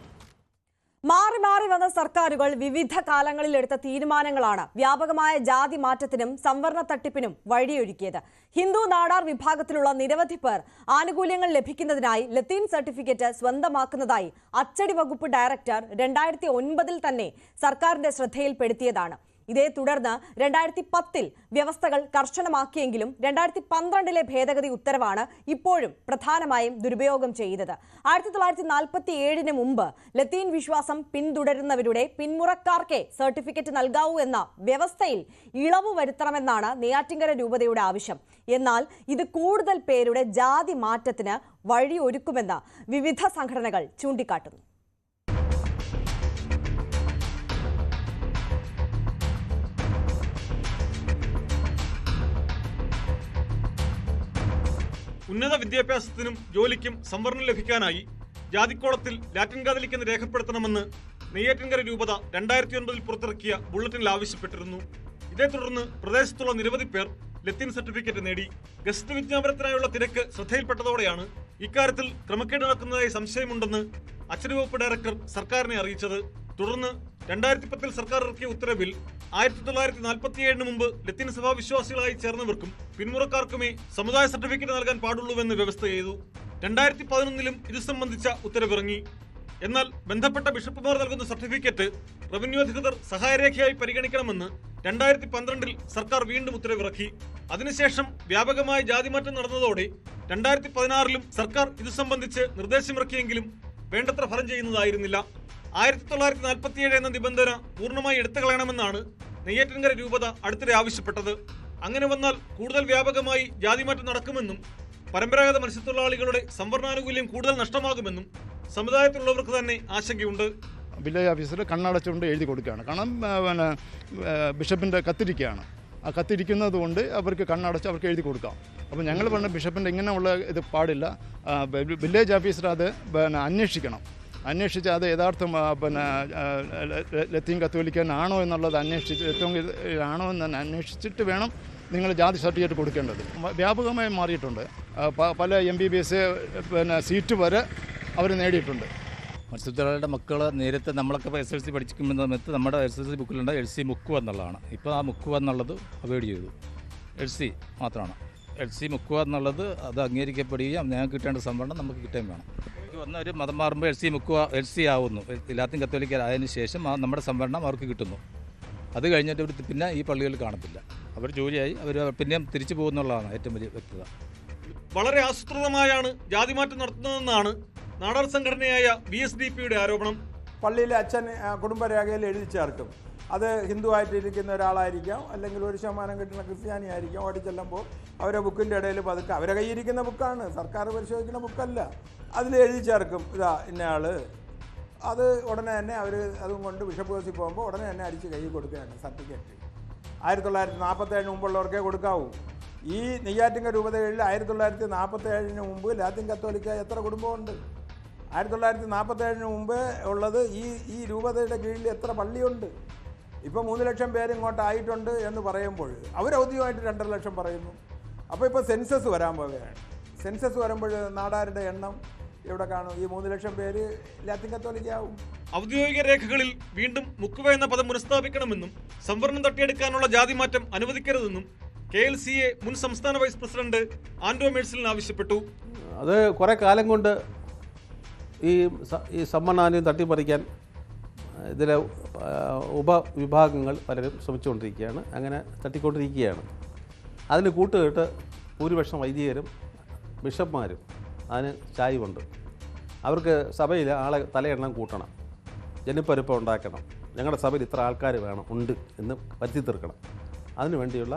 മാറി മാറി വന്ന സർക്കാരുകൾ വിവിധ കാലങ്ങളിൽ എടുത്ത തീരുമാനങ്ങളാണ് വ്യാപകമായ ജാതി മാറ്റത്തിനും സംവരണ തട്ടിപ്പിനും വഴിയൊരുക്കിയത്. ഹിന്ദു നാടാർ വിഭാഗത്തിലുള്ള നിരവധി പേർ ആനുകൂല്യങ്ങൾ ലഭിക്കുന്നതിനായി ലത്തീൻ സർട്ടിഫിക്കറ്റ് സ്വന്തമാക്കുന്നതായി അച്ചടി വകുപ്പ് ഡയറക്ടർ 2009 തന്നെ സർക്കാരിന്റെ ശ്രദ്ധയിൽപ്പെടുത്തിയതാണ്. ഇതേ തുടർന്ന് 2010 വ്യവസ്ഥകൾ കർശനമാക്കിയെങ്കിലും 2012 ഭേദഗതി ഉത്തരവാണ് ഇപ്പോഴും പ്രധാനമായും ദുരുപയോഗം ചെയ്യുന്നത്. 1947 മുമ്പ് ലത്തീൻ വിശ്വാസം പിന്തുടരുന്നവരുടെ പിന്മുറക്കാർക്കേ സർട്ടിഫിക്കറ്റ് നൽകാവൂ എന്ന വ്യവസ്ഥയിൽ ഇളവ് വരുത്തണമെന്നാണ് നെയ്യാറ്റിൻകര രൂപതയുടെ ആവശ്യം. എന്നാൽ ഇത് കൂടുതൽ പേരുടെ ജാതി മാറ്റത്തിന് വഴിയൊരുക്കുമെന്ന് വിവിധ സംഘടനകൾ ചൂണ്ടിക്കാട്ടുന്നു. ഉന്നത വിദ്യാഭ്യാസത്തിനും ജോലിക്കും സംവരണം ലഭിക്കാനായി ജാതിക്കോളത്തിൽ ലാറ്റിൻ കാതലിക് എന്ന് രേഖപ്പെടുത്തണമെന്ന് നെയ്യാറ്റിൻകര രൂപത 2009 പുറത്തിറക്കിയ ബുള്ളറ്റിനിൽ ആവശ്യപ്പെട്ടിരുന്നു. ഇതേ തുടർന്ന് പ്രദേശത്തുള്ള നിരവധി പേർ ലത്തീൻ സർട്ടിഫിക്കറ്റ് നേടി. ഗസ്റ്റ് വിജ്ഞാപനത്തിനായുള്ള തിരക്ക് ശ്രദ്ധയിൽപ്പെട്ടതോടെയാണ് ഇക്കാര്യത്തിൽ ക്രമക്കേട് നടക്കുന്നതായി സംശയമുണ്ടെന്ന് അച്ചടി വകുപ്പ് ഡയറക്ടർ സർക്കാരിനെ അറിയിച്ചത്. തുടർന്ന് 2010 സർക്കാർ ഇറക്കിയ ഉത്തരവിൽ 1947 മുമ്പ് ലത്തീൻ സഭാ വിശ്വാസികളായി ചേർന്നവർക്കും പിന്മുറക്കാർക്കുമേ സമുദായ സർട്ടിഫിക്കറ്റ് നൽകാൻ പാടുള്ളൂവെന്ന് വ്യവസ്ഥ ചെയ്തു. 2011 ഇത് സംബന്ധിച്ച ഉത്തരവിറങ്ങി. എന്നാൽ ബന്ധപ്പെട്ട ബിഷപ്പുമാർ നൽകുന്ന സർട്ടിഫിക്കറ്റ് റവന്യൂ അധികൃതർ സഹായരേഖയായി പരിഗണിക്കണമെന്ന് 2012 സർക്കാർ വീണ്ടും ഉത്തരവിറക്കി. അതിനുശേഷം വ്യാപകമായ ജാതിമാറ്റം നടന്നതോടെ 2016 സർക്കാർ ഇത് സംബന്ധിച്ച് നിർദ്ദേശമിറക്കിയെങ്കിലും വേണ്ടത്ര ഫലം ചെയ്യുന്നതായിരുന്നില്ല. 1947 എന്ന നിബന്ധന പൂർണ്ണമായി എടുത്തുകളയണമെന്നാണ് നെയ്യാറ്റിൻകര രൂപത അടുത്തിടെ ആവശ്യപ്പെട്ടത്. അങ്ങനെ വന്നാൽ കൂടുതൽ വ്യാപകമായി ജാതിമാറ്റം നടക്കുമെന്നും പരമ്പരാഗത മത്സ്യത്തൊഴിലാളികളുടെ സംവരണാനുകൂല്യം കൂടുതൽ നഷ്ടമാകുമെന്നും സമുദായത്തിലുള്ളവർക്ക് തന്നെ ആശങ്കയുണ്ട്. വില്ലേജ് ഓഫീസർ കണ്ണടച്ചുകൊണ്ട് എഴുതി കൊടുക്കുകയാണ്. കാരണം ബിഷപ്പിൻ്റെ കത്തിരിക്കുകയാണ്. ആ കത്തിരിക്കുന്നത് കൊണ്ട് അവർക്ക് കണ്ണടച്ച് അവർക്ക് എഴുതി കൊടുക്കാം. അപ്പോൾ ഞങ്ങൾ പറഞ്ഞ ബിഷപ്പിൻ്റെ ഇങ്ങനെയുള്ള ഇത് പാടില്ല. വില്ലേജ് ഓഫീസർ അത് അന്വേഷിക്കണം. അന്വേഷിച്ച് അത് യഥാർത്ഥം ലത്തീൻ കത്തോലിക്കനാണോ എന്നുള്ളത് ആണോ എന്ന് അന്വേഷിച്ചിട്ട് വേണം നിങ്ങൾ ജാതി സർട്ടിഫിക്കറ്റ് കൊടുക്കേണ്ടത്. വ്യാപകമായി മാറിയിട്ടുണ്ട്. പല MBBS സീറ്റ് വരെ അവർ നേടിയിട്ടുണ്ട്. മത്സ്യത്തൊഴിലാളിയുടെ മക്കൾ നേരത്തെ നമ്മളൊക്കെ SLC പഠിക്കുന്ന സമയത്ത് നമ്മുടെ SLC ബുക്കിലുണ്ട് LC മുക്കുക എന്നുള്ളതാണ്. ഇപ്പോൾ ആ മുക്കുക എന്നുള്ളത് അവോയ്ഡ് ചെയ്തു. LC മാത്രമാണ്. LC മുക്കുക എന്നുള്ളത് അത് അംഗീകരിക്കപ്പെടുകയും ഞങ്ങൾക്ക് കിട്ടേണ്ട സംവരണം നമുക്ക് കിട്ടുകയും വേണം. വന്ന ഒരു മതം മാറുമ്പോൾ LC ആവുന്നു. ലാത്തിൻ കത്തോലിക്കരായതിനു ശേഷം നമ്മുടെ സംവരണം അവർക്ക് കിട്ടുന്നു. അത് കഴിഞ്ഞിട്ട് ഇവർ പിന്നെ ഈ പള്ളികളിൽ കാണത്തില്ല. അവർ ജോലിയായി അവർ പിന്നെയും തിരിച്ചു പോകുന്നുള്ളതാണ് ഏറ്റവും വലിയ വ്യക്തത. വളരെ ആസൂത്രിതമായാണ് ജാതിമാറ്റം നടത്തുന്നതെന്നാണ് നാടാർ സംഘടനയായ VSDPയുടെ ആരോപണം. പള്ളിയിലെ അച്ഛൻ കുടുംബരേഖയിൽ എഴുതി ചേർക്കും. അത് ഹിന്ദു ആയിട്ടിരിക്കുന്ന ഒരാളായിരിക്കാം, അല്ലെങ്കിൽ 1% കിട്ടുന്ന ക്രിസ്ത്യാനി ആയിരിക്കാം. ഓടി ചെല്ലുമ്പോൾ അവരെ ബുക്കിൻ്റെ ഇടയിൽ പതുക്കെ അവരെ കയ്യിരിക്കുന്ന ബുക്കാണ്, സർക്കാർ പരിശോധിക്കുന്ന ബുക്കല്ല, അതിൽ എഴുതി ചേർക്കും ഇതാ ഇന്നയാൾ. അത് ഉടനെ തന്നെ അവർ അതും കൊണ്ട് ബിഷപ്പ് ഹൗസിൽ പോകുമ്പോൾ ഉടനെ തന്നെ അടിച്ച് കൈ കൊടുക്കുകയാണ് സർട്ടിഫിക്കറ്റ്. 1947 മുമ്പുള്ളവർക്കേ കൊടുക്കാവൂ. ഈ നെയ്യാറ്റിൻകര രൂപതകളിൽ 1947 മുമ്പ് ലാത്തിൻ കത്തോലിക്ക എത്ര കുടുംബമുണ്ട്? 1947 മുമ്പ് ഉള്ളത് ഈ രൂപതയുടെ കീഴിൽ എത്ര പള്ളിയുണ്ട്? ഇപ്പോൾ 3 ലക്ഷം പേര് ഇങ്ങോട്ടായിട്ടുണ്ട് എന്ന് പറയുമ്പോൾ അവർ ഔദ്യോഗികമായിട്ട് 2.5 ലക്ഷം പറയുന്നു. അപ്പോൾ ഇപ്പോൾ സെൻസസ് വരാൻ പോവുകയാണ്. സെൻസസ് വരുമ്പോൾ നാടാരുടെ എണ്ണം എവിടെ കാണും? ഈ 3 ലക്ഷം പേര് ലാത്തിൻ കത്തോലിക്കാവും. ഔദ്യോഗിക രേഖകളിൽ വീണ്ടും മുക്കുവ എന്ന പദം പുനഃസ്ഥാപിക്കണമെന്നും സംവരണം തട്ടിയെടുക്കാനുള്ള ജാതിമാറ്റം അനുവദിക്കരുതെന്നും KLCA മുൻ സംസ്ഥാന വൈസ് പ്രസിഡന്റ് ആൻഡ്രോ മേഴ്സിലിന് ആവശ്യപ്പെട്ടു. അത് കുറേ കാലം കൊണ്ട് ഈ സംവരണാനുകൂല്യം തട്ടിപ്പറിക്കാൻ ഇതിലെ ഉപവിഭാഗങ്ങൾ പലരും ശ്രമിച്ചുകൊണ്ടിരിക്കുകയാണ്. അങ്ങനെ തട്ടിക്കൊണ്ടിരിക്കുകയാണ്. അതിന് കൂട്ടുകെട്ട് ഭൂരിപക്ഷം വൈദികരും ബിഷപ്പ്മാരും അതിന് ചായ്വുണ്ട്. അവർക്ക് സഭയിൽ ആളെ തലയെണ്ണം കൂട്ടണം, ജനപ്പെരുപ്പം ഉണ്ടാക്കണം, ഞങ്ങളുടെ സഭയിൽ ഇത്ര ആൾക്കാർ ഉണ്ട് എന്ന് വരുത്തി തീർക്കണം. അതിനു വേണ്ടിയുള്ള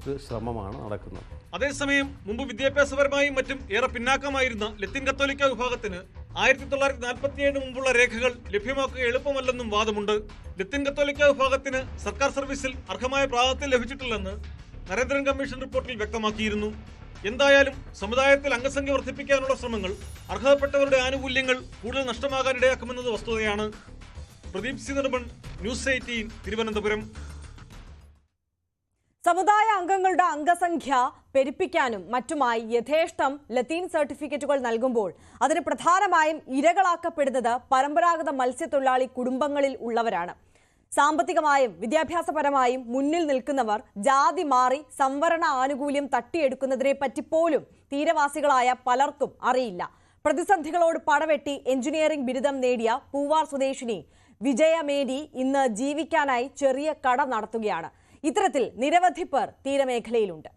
ഒരു ശ്രമമാണ് നടക്കുന്നത്. അതേസമയം മുമ്പ് വിദ്യാഭ്യാസപരമായും മറ്റും ഏറെ പിന്നാക്കമായിരുന്ന ലത്തീൻ കത്തോലിക്ക വിഭാഗത്തിന് 1947 മുമ്പുള്ള രേഖകൾ ലഭ്യമാക്കുക എളുപ്പമല്ലെന്നും വാദമുണ്ട്. ലത്തീൻ കത്തോലിക്ക വിഭാഗത്തിന് സർക്കാർ സർവീസിൽ അർഹമായ പ്രാതിനിധ്യം ലഭിച്ചിട്ടില്ലെന്ന് നരേന്ദ്രൻ കമ്മീഷൻ റിപ്പോർട്ടിൽ വ്യക്തമാക്കിയിരുന്നു. എന്തായാലും സമുദായത്തിൽ അംഗസംഖ്യ വർദ്ധിപ്പിക്കാനുള്ള ശ്രമങ്ങൾ അർഹതപ്പെട്ടവരുടെ ആനുകൂല്യങ്ങൾ കൂടുതൽ നഷ്ടമാകാനിടയാക്കുമെന്നത് വസ്തുതയാണ്. Pradeep C Nedumon, news 18, Thiruvananthapuram. സമുദായ അംഗങ്ങളുടെ അംഗസംഖ്യ പെരുപ്പിക്കാനും മറ്റുമായി യഥേഷ്ടം ലത്തീൻ സർട്ടിഫിക്കറ്റുകൾ നൽകുമ്പോൾ അതിന് പ്രധാനമായും ഇരകളാക്കപ്പെടുന്നത് പരമ്പരാഗത മത്സ്യത്തൊഴിലാളി കുടുംബങ്ങളിൽ ഉള്ളവരാണ്. സാമ്പത്തികമായും വിദ്യാഭ്യാസപരമായും മുന്നിൽ നിൽക്കുന്നവർ ജാതി മാറി സംവരണ ആനുകൂല്യം തട്ടിയെടുക്കുന്നതിനെ പറ്റിപ്പോലും തീരവാസികളായ പലർക്കും അറിയില്ല. പ്രതിസന്ധികളോട് പടവെട്ടി എഞ്ചിനീയറിംഗ് ബിരുദം നേടിയ പൂവാർ സ്വദേശിനി വിജയമേരി ഇന്ന് ജീവിക്കാനായി ചെറിയ കട നടത്തുകയാണ്. ഇത്തരത്തിൽ നിരവധി പേർ തീരമേഖലയിലുണ്ട്.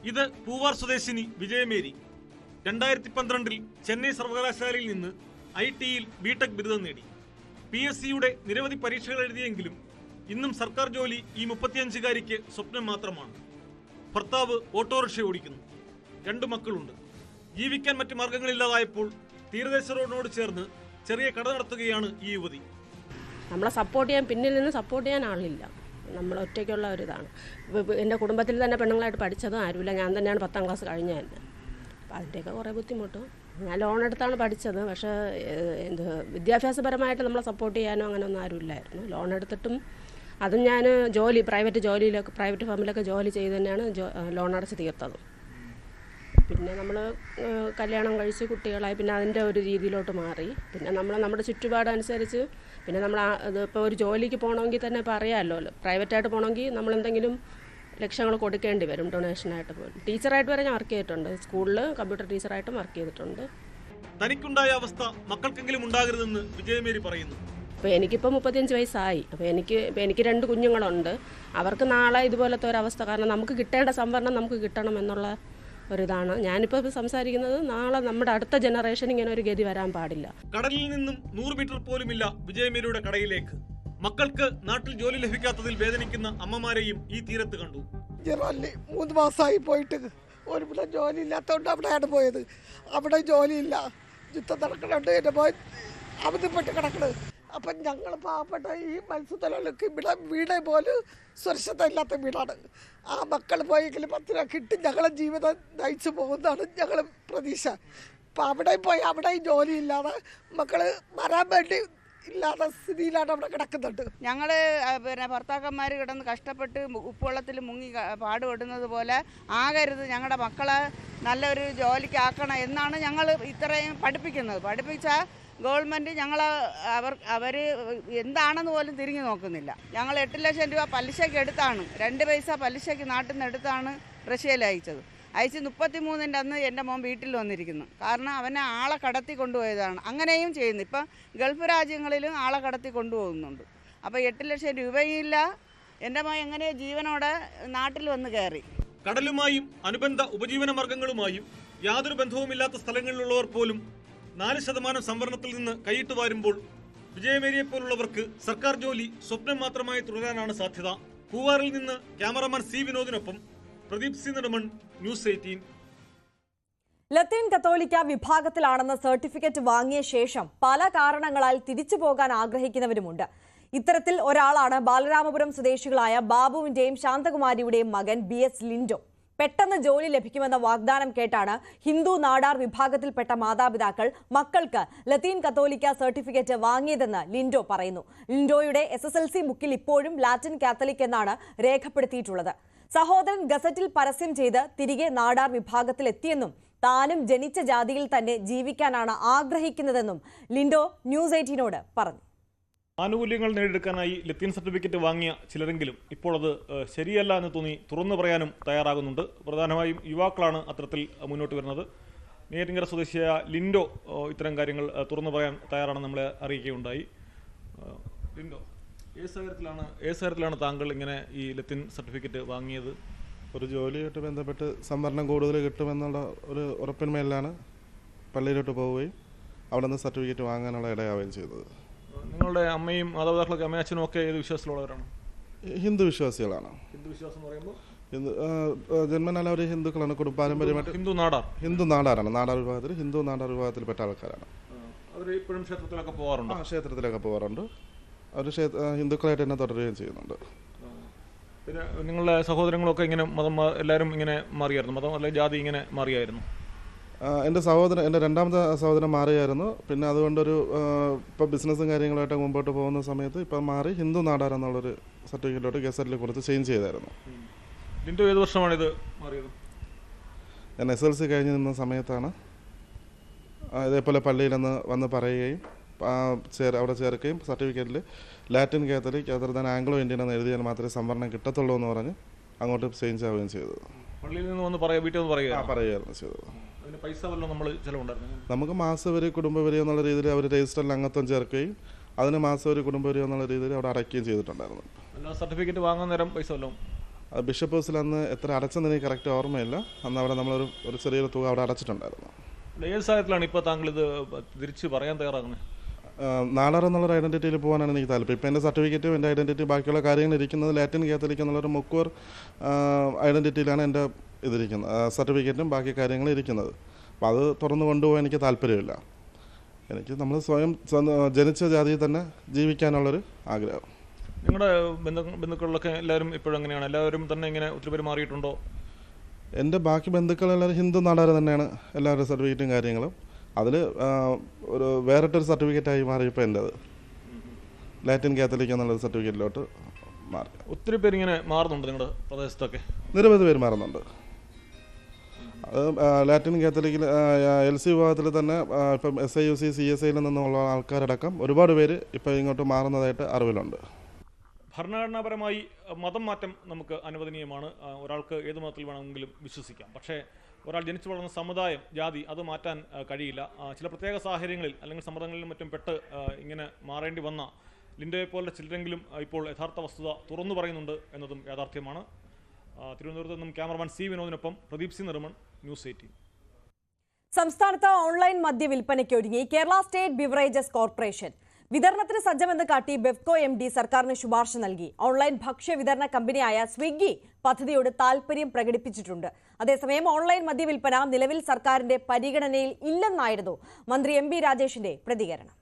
ഇത് പൂവാർ സ്വദേശിനി വിജയമേരി 2012 ചെന്നൈ സർവകലാശാലയിൽ നിന്ന് IT-യിൽ ബിടെക് ബിരുദം നേടി. PSCയുടെ നിരവധി പരീക്ഷകൾ എഴുതിയെങ്കിലും ഇന്നും സർക്കാർ ജോലി ഈ 35-കാരിക്ക് സ്വപ്നം മാത്രമാണ്. ഭർത്താവ് ഓട്ടോറിക്ഷ ഓടിക്കുന്നു. 2 മക്കളുണ്ട്. ജീവിക്കാൻ മറ്റു മാർഗങ്ങളില്ലാതായപ്പോൾ തീരദേശ റോഡിനോട് ചേർന്ന് ചെറിയ കട നടത്തുകയാണ് ഈ യുവതി. നമ്മളെ സപ്പോർട്ട് ചെയ്യാൻ, പിന്നിൽ നിന്ന് സപ്പോർട്ട് ചെയ്യാൻ ആളില്ല. നമ്മൾ ഒറ്റയ്ക്കുള്ള ഒരിതാണ്. എൻ്റെ കുടുംബത്തിൽ തന്നെ പെണ്ണുങ്ങളായിട്ട് പഠിച്ചതും ആരുമില്ല. ഞാൻ തന്നെയാണ് 10ാം ക്ലാസ് കഴിഞ്ഞ തന്നെ. അപ്പോൾ അതിൻ്റെയൊക്കെ കുറേ ബുദ്ധിമുട്ട്. ഞാൻ ലോൺ എടുത്താണ് പഠിച്ചത്. പക്ഷേ വിദ്യാഭ്യാസപരമായിട്ട് നമ്മളെ സപ്പോർട്ട് ചെയ്യാനോ അങ്ങനെയൊന്നും ആരുമില്ലായിരുന്നു. ലോൺ എടുത്തിട്ടും അതും ഞാൻ പ്രൈവറ്റ് ഫാമിലൊക്കെ ജോലി ചെയ്ത് തന്നെയാണ് ലോൺ അടച്ച് തീർത്തത്. പിന്നെ നമ്മൾ കല്യാണം കഴിച്ച് കുട്ടികളായി പിന്നെ അതിൻ്റെ ഒരു രീതിയിലോട്ട് മാറി. പിന്നെ നമ്മുടെ ചുറ്റുപാടനുസരിച്ച് പിന്നെ ഇപ്പോൾ ഒരു ജോലിക്ക് പോകണമെങ്കിൽ തന്നെ ഇപ്പോൾ അറിയാമല്ലോ, പ്രൈവറ്റായിട്ട് പോകണമെങ്കിൽ നമ്മളെന്തെങ്കിലും ലക്ഷങ്ങൾ കൊടുക്കേണ്ടി വരും ഡൊണേഷനായിട്ട് പോലും. ടീച്ചറായിട്ട് വരെ ഞാൻ വർക്ക് ചെയ്തിട്ടുണ്ട്. സ്കൂളിൽ കമ്പ്യൂട്ടർ ടീച്ചറായിട്ടും വർക്ക് ചെയ്തിട്ടുണ്ട്. തനിക്കുണ്ടായ അവസ്ഥ മക്കൾക്കെങ്കിലും ഉണ്ടാകരുതെന്ന് വിജയമേരി പറയുന്നു. അപ്പോൾ എനിക്കിപ്പോൾ 35 വയസ്സായി. അപ്പോൾ എനിക്ക് 2 കുഞ്ഞുങ്ങളുണ്ട്. അവർക്ക് നാളെ ഇതുപോലത്തെ ഒരവസ്ഥ, കാരണം നമുക്ക് കിട്ടേണ്ട സംവരണം നമുക്ക് കിട്ടണം എന്നുള്ള ഒരിതാണ്. ഞാനിപ്പോൾ സംസാരിക്കുന്നത് നാളെ നമ്മുടെ അടുത്ത ജനറേഷൻ ഇങ്ങനെ ഒരു ഗതി വരാൻ പാടില്ല. കടലിൽ നിന്നും 100 മീറ്റർ പോലുമില്ല വിജയമേരിയുടെ കടയിലേക്ക്. മക്കൾക്ക് നാട്ടിൽ ജോലി ലഭിക്കാത്തതിൽ വേദനിക്കുന്ന അമ്മമാരെയും ഈ തീരത്ത് കണ്ടു. 3 മാസമായി പോയിട്ട് ഒരു ഇവിടെ ജോലി ഇല്ലാത്തതുകൊണ്ട് അവിടെയാണ് പോയത്. അവിടെ ജോലിയില്ല, യുദ്ധം നടക്കുന്നുണ്ട്. എൻ്റെ മോൻ അവധിപ്പെട്ട് കിടക്കണ്. അപ്പം ഞങ്ങൾ പാവപ്പെട്ട ഈ മത്സ്യത്തൊഴിലാളികൾക്ക് ഇവിടെ വീടേ പോലും സുരക്ഷിത ഇല്ലാത്ത വീടാണ്. ആ മക്കൾ പോയെങ്കിലും 10 രൂപ കിട്ടി ഞങ്ങളെ ജീവിതം നയിച്ചു പോകുന്നതാണ് ഞങ്ങൾ പ്രതീക്ഷ. ഇപ്പം അവിടെ പോയി അവിടെയും ജോലിയില്ലാതെ മക്കൾ വരാൻ വേണ്ടി ഇല്ലാത്ത സ്ഥിതിയിലാണ് അവിടെ കിടക്കുന്നുണ്ട്. ഞങ്ങൾ ഭർത്താക്കന്മാർ കിടന്ന് കഷ്ടപ്പെട്ട് ഉപ്പുവെള്ളത്തിൽ മുങ്ങി പാടുപെടുന്നത് പോലെ ആകരുത്. ഞങ്ങളുടെ മക്കളെ നല്ലൊരു ജോലിക്ക് ആക്കണം എന്നാണ് ഞങ്ങൾ ഇത്രയും പഠിപ്പിക്കുന്നത്. പഠിപ്പിച്ചാൽ ഗവൺമെൻറ് അവർ എന്താണെന്ന് പോലും തിരിഞ്ഞു നോക്കുന്നില്ല. ഞങ്ങൾ 8 ലക്ഷം രൂപ പലിശയ്ക്ക് എടുത്താണ്, 2 പൈസ പലിശയ്ക്ക് നാട്ടിൽ നിന്ന് എടുത്താണ് റഷ്യയിൽ അയച്ചത്. അയച്ച് 33-ൻ്റെ അന്ന് എൻ്റെ മോൻ വീട്ടിൽ വന്നിരിക്കുന്നു. കാരണം അവനെ ആളെ കടത്തി കൊണ്ടുപോയതാണ്. അങ്ങനെയും ചെയ്യുന്നു. ഇപ്പം ഗൾഫ് രാജ്യങ്ങളിലും ആളെ കടത്തി കൊണ്ടുപോകുന്നുണ്ട്. അപ്പോൾ 8 ലക്ഷം രൂപയില്ല. എൻ്റെ മോൻ എങ്ങനെ ജീവനോടെ നാട്ടിൽ വന്ന് കയറി. കടലുമായും അനുബന്ധ ഉപജീവന മാർഗങ്ങളുമായും യാതൊരു ബന്ധവുമില്ലാത്ത സ്ഥലങ്ങളിലുള്ളവർ പോലും 4% സംവരണത്തിൽ നിന്ന് കൈയിട്ട് വാരുമ്പോൾ വിജയമേരിയെ പോലുള്ളവർക്ക് സർക്കാർ ജോലി സ്വപ്നം മാത്രമായി തുടരാനാണ് സാധ്യത. പൂവാറിൽ നിന്ന് ക്യാമറമാൻ സി വിനോദിനൊപ്പം പ്രദീപ് സി നെടുമൺ, ന്യൂസ് 18. ലത്തീൻ കത്തോലിക്ക വിഭാഗത്തിലാണെന്ന സർട്ടിഫിക്കറ്റ് വാങ്ങിയ ശേഷം പല കാരണങ്ങളാൽ തിരിച്ചു പോകാൻ ആഗ്രഹിക്കുന്നവരുമുണ്ട്. ഇത്തരത്തിൽ ഒരാളാണ് ബാലരാമപുരം സ്വദേശികളായ ബാബുവിന്റെയും ശാന്തകുമാരിയുടെയും മകൻ BS ലിൻഡോ. പെട്ടെന്ന് ജോലി ലഭിക്കുമെന്ന വാഗ്ദാനം കേട്ടാണ് ഹിന്ദു നാടാർ വിഭാഗത്തിൽപ്പെട്ട മാതാപിതാക്കൾ മക്കൾക്ക് ലത്തീൻ കത്തോലിക്ക സർട്ടിഫിക്കറ്റ് വാങ്ങിയതെന്ന് ലിൻഡോ പറയുന്നു. ലിൻഡോയുടെ SSLC ബുക്കിൽ ഇപ്പോഴും ലാറ്റിൻ കാത്തലിക് എന്നാണ് രേഖപ്പെടുത്തിയിട്ടുള്ളത്. സഹോദരൻ ഗസറ്റിൽ പരസ്യം ചെയ്ത് തിരികെ നാടാർ വിഭാഗത്തിൽ എത്തിയെന്നും താനും ജനിച്ച ജാതിയിൽ തന്നെ ജീവിക്കാനാണ് ആഗ്രഹിക്കുന്നതെന്നും ലിൻഡോ ന്യൂസ് 18നോട് പറഞ്ഞു. ആനുകൂല്യങ്ങൾ നേടിയെടുക്കാനായി ലത്തീൻ സർട്ടിഫിക്കറ്റ് വാങ്ങിയ ചിലരെങ്കിലും ഇപ്പോൾ അത് ശരിയല്ല എന്ന് തോന്നി തുറന്നു പറയാനും തയ്യാറാകുന്നുണ്ട്. പ്രധാനമായും യുവാക്കളാണ് അത്തരത്തിൽ മുന്നോട്ട് വരുന്നത്. നെയ്യാറ്റിൻകര സ്വദേശിയായ ലിൻഡോ ഇത്തരം കാര്യങ്ങൾ തുറന്നു പറയാൻ തയ്യാറാണെന്ന് നമ്മളെ അറിയിക്കുകയുണ്ടായി. ലിൻഡോ, ഏത് സാഹചര്യത്തിലാണ് താങ്കൾ ഇങ്ങനെ ഈ ലത്തീൻ സർട്ടിഫിക്കറ്റ് വാങ്ങിയത്? ഒരു ജോലിയായിട്ട് ബന്ധപ്പെട്ട് സംവരണം കൂടുതൽ കിട്ടുമെന്നുള്ള ഒരു ഉറപ്പിന്മേലാണ് പള്ളിയിലോട്ട് പോവുകയും അവിടെ നിന്ന് സർട്ടിഫിക്കറ്റ് വാങ്ങാനുള്ള ഇടയാവുകയും ചെയ്തത്. നിങ്ങളുടെ അമ്മയും മാതാപിതാക്കളൊക്കെ അമ്മയും അച്ഛനും ഒക്കെ ഏത് വിശ്വാസത്തിലുള്ളവരാണ്? ഹിന്ദു വിശ്വാസികളാണ്. ഹിന്ദു വിശ്വാസം എന്ന് പറയുമ്പോൾ ജന്മനാൽ അവർ ഹിന്ദുക്കളാണ്. പാരമ്പര്യമായിട്ട് ഹിന്ദു നാടാറാണ്. നാടാർ വിഭാഗത്തിൽ ഹിന്ദു നാടാർ വിഭാഗത്തിൽപ്പെട്ട ആൾക്കാരാണ്. അവർ ഇപ്പോഴും ക്ഷേത്രത്തിലൊക്കെ പോകാറുണ്ട്. ക്ഷേത്രത്തിലൊക്കെ പോകാറുണ്ട്. അവർ ഹിന്ദുക്കളായിട്ട് തന്നെ തുടരുകയും ചെയ്യുന്നുണ്ട്. പിന്നെ നിങ്ങളുടെ സഹോദരങ്ങളൊക്കെ ഇങ്ങനെ മതം എല്ലാവരും ഇങ്ങനെ മാറിയായിരുന്നു? മതം അല്ലെങ്കിൽ ജാതി ഇങ്ങനെ മാറിയായിരുന്നു? എൻ്റെ രണ്ടാമത്തെ സഹോദരൻ മാറിയായിരുന്നു. പിന്നെ അതുകൊണ്ടൊരു ഇപ്പോൾ ബിസിനസ്സും കാര്യങ്ങളായിട്ട് മുമ്പോട്ട് പോകുന്ന സമയത്ത് ഇപ്പം മാറി ഹിന്ദു നാടാർ എന്നുള്ളൊരു സർട്ടിഫിക്കറ്റിലോട്ട് ഗസറ്റിൽ കൊടുത്ത് ചേഞ്ച് ചെയ്തായിരുന്നു. ലിൻഡോ ഏത് വർഷമാണ് ഇത് മാറിയത്? ഞാൻ SLC കഴിഞ്ഞ് നിന്ന സമയത്താണ് ഇതേപോലെ പള്ളിയിൽ നിന്ന് വന്ന് പറയുകയും അവിടെ ചേർക്കുകയും സർട്ടിഫിക്കറ്റിൽ Latin Catholic other than Anglo Indian എന്ന് എഴുതിയാൽ മാത്രമേ സംവരണം കിട്ടത്തുള്ളൂ എന്ന് പറഞ്ഞ് അങ്ങോട്ട് ചേഞ്ച് ആവുകയും ചെയ്തത്. പള്ളിയിൽ നിന്ന് വന്ന് വീട്ടിൽ നിന്ന് പറയുകയായിരുന്നു ചെയ്തത്. പൈസ വല്ലതും നമ്മൾ ചിലവുണ്ടായിരുന്നു? നമുക്ക് മാസവരി കുടുംബവരി എന്നുള്ള രീതിയിൽ അവർ രജിസ്റ്ററിൽ അംഗത്വം ചേർക്കുകയും അതിന് മാസവരി കുടുംബവരി എന്നുള്ള രീതിയിൽ അവിടെ അടയ്ക്കുകയും ചെയ്തിട്ടുണ്ടായിരുന്നു. സർട്ടിഫിക്കറ്റ് വാങ്ങാൻ നേരം പൈസ വല്ലതും? ബിഷപ്പ് ഹൗസിൽ അന്ന് എത്ര അടച്ചെന്ന് എനിക്ക് കറക്റ്റ് ഓർമ്മയില്ല. അന്ന് അവിടെ നമ്മളൊരു ചെറിയൊരു തുക അവിടെ അടച്ചിട്ടുണ്ടായിരുന്നു. ഏത് സാഹചര്യത്തിലാണ് ഇപ്പോൾ താങ്കൾ ഇത് തിരിച്ച് പറയാൻ തയ്യാറാകുന്നത്? നാടാർ എന്നുള്ളൊരു ഐഡൻറ്റിറ്റിയിൽ പോകാനാണ് എനിക്ക് താല്പര്യം. ഇപ്പോൾ എൻ്റെ സർട്ടിഫിക്കറ്റും എൻ്റെ ഐഡൻറ്റിറ്റി ബാക്കിയുള്ള കാര്യങ്ങൾ ഇരിക്കുന്നത് ലാറ്റിൻ കാത്തലിക് എന്നുള്ളൊരു മുക്കൂർ ഐഡൻറ്റിറ്റിയിലാണ് എൻ്റെ ഇതിരിക്കുന്നത്, സർട്ടിഫിക്കറ്റും ബാക്കി കാര്യങ്ങളും ഇരിക്കുന്നത്. അപ്പോൾ അത് തുറന്നു കൊണ്ടുപോകാൻ എനിക്ക് താല്പര്യമില്ല. എനിക്ക് നമ്മൾ സ്വയം ജനിച്ച ജാതിയിൽ തന്നെ ജീവിക്കാനുള്ളൊരു ആഗ്രഹം. നിങ്ങളുടെ ബന്ധുക്കളിലൊക്കെ എല്ലാവരും ഇപ്പോഴും എങ്ങനെയാണ്? എല്ലാവരും തന്നെ ഇങ്ങനെ ഒത്തിരി പേര് മാറിയിട്ടുണ്ടോ? എൻ്റെ ബാക്കി ബന്ധുക്കളെല്ലാവരും ഹിന്ദു നാടാർ തന്നെയാണ്. എല്ലാവരുടെ സർട്ടിഫിക്കറ്റും കാര്യങ്ങളും അതിൽ ഒരു വേറിട്ടൊരു സർട്ടിഫിക്കറ്റായി മാറിയപ്പോൾ എൻ്റെത് ലാറ്റിൻ കാത്തലിക് എന്നുള്ളൊരു സർട്ടിഫിക്കറ്റിലോട്ട് മാറി. ഒത്തിരി പേര് ഇങ്ങനെ മാറുന്നുണ്ട് നിങ്ങളുടെ പ്രദേശത്തൊക്കെ? നിരവധി പേര് മാറുന്നുണ്ട്. അത് ലാറ്റിൻ കാത്തലിക്കിൽ LC വിഭാഗത്തിൽ തന്നെ ഇപ്പം SIUC CSIയിൽ നിന്നുള്ള ആൾക്കാരടക്കം ഒരുപാട് പേര് ഇപ്പോൾ ഇങ്ങോട്ട് മാറുന്നതായിട്ട് അറിവിലുണ്ട്. ഭരണഘടനാപരമായി മതം മാറ്റം നമുക്ക് അനുവദനീയമാണ്. ഒരാൾക്ക് ഏത് മതത്തിൽ വേണമെങ്കിലും വിശ്വസിക്കാം. പക്ഷേ ഒരാൾ ജനിച്ചു വളർന്ന സമുദായം, ജാതി അത് മാറ്റാൻ കഴിയില്ല. ചില പ്രത്യേക സാഹചര്യങ്ങളിൽ അല്ലെങ്കിൽ സമ്മർദ്ദങ്ങളിലും മറ്റും പെട്ട് ഇങ്ങനെ മാറേണ്ടി വന്ന ലിൻഡോയെ പോലെ ചിലരെങ്കിലും ഇപ്പോൾ യഥാർത്ഥ വസ്തുത തുറന്നു പറയുന്നുണ്ട് എന്നതും യാഥാർത്ഥ്യമാണ്. തിരുവനന്തപുരത്ത് നിന്നും ക്യാമറമാൻ C വിനോദിനൊപ്പം പ്രദീപ് സി നിർമ്മൺ, News 18. സംസ്ഥാനത്ത് ഓൺലൈൻ മദ്യ വിൽപ്പനയ്ക്ക് ഒരുങ്ങി കേരള സ്റ്റേറ്റ് ബിവറേജസ് കോർപ്പറേഷൻ. വിതരണത്തിന് സജ്ജമെന്ന് കാട്ടി ബെവ്കോ MD സർക്കാരിന് ശുപാർശ നൽകി. ഓൺലൈൻ ഭക്ഷ്യ വിതരണ കമ്പനിയായ സ്വിഗ്ഗി പദ്ധതിയോട് താൽപര്യം പ്രകടിപ്പിച്ചിട്ടുണ്ട്. അതേസമയം ഓൺലൈൻ മദ്യ വിൽപ്പന നിലവിൽ സർക്കാരിന്റെ പരിഗണനയിൽ ഇല്ലെന്നായിരുന്നു മന്ത്രി MB രാജേഷിന്റെ പ്രതികരണം.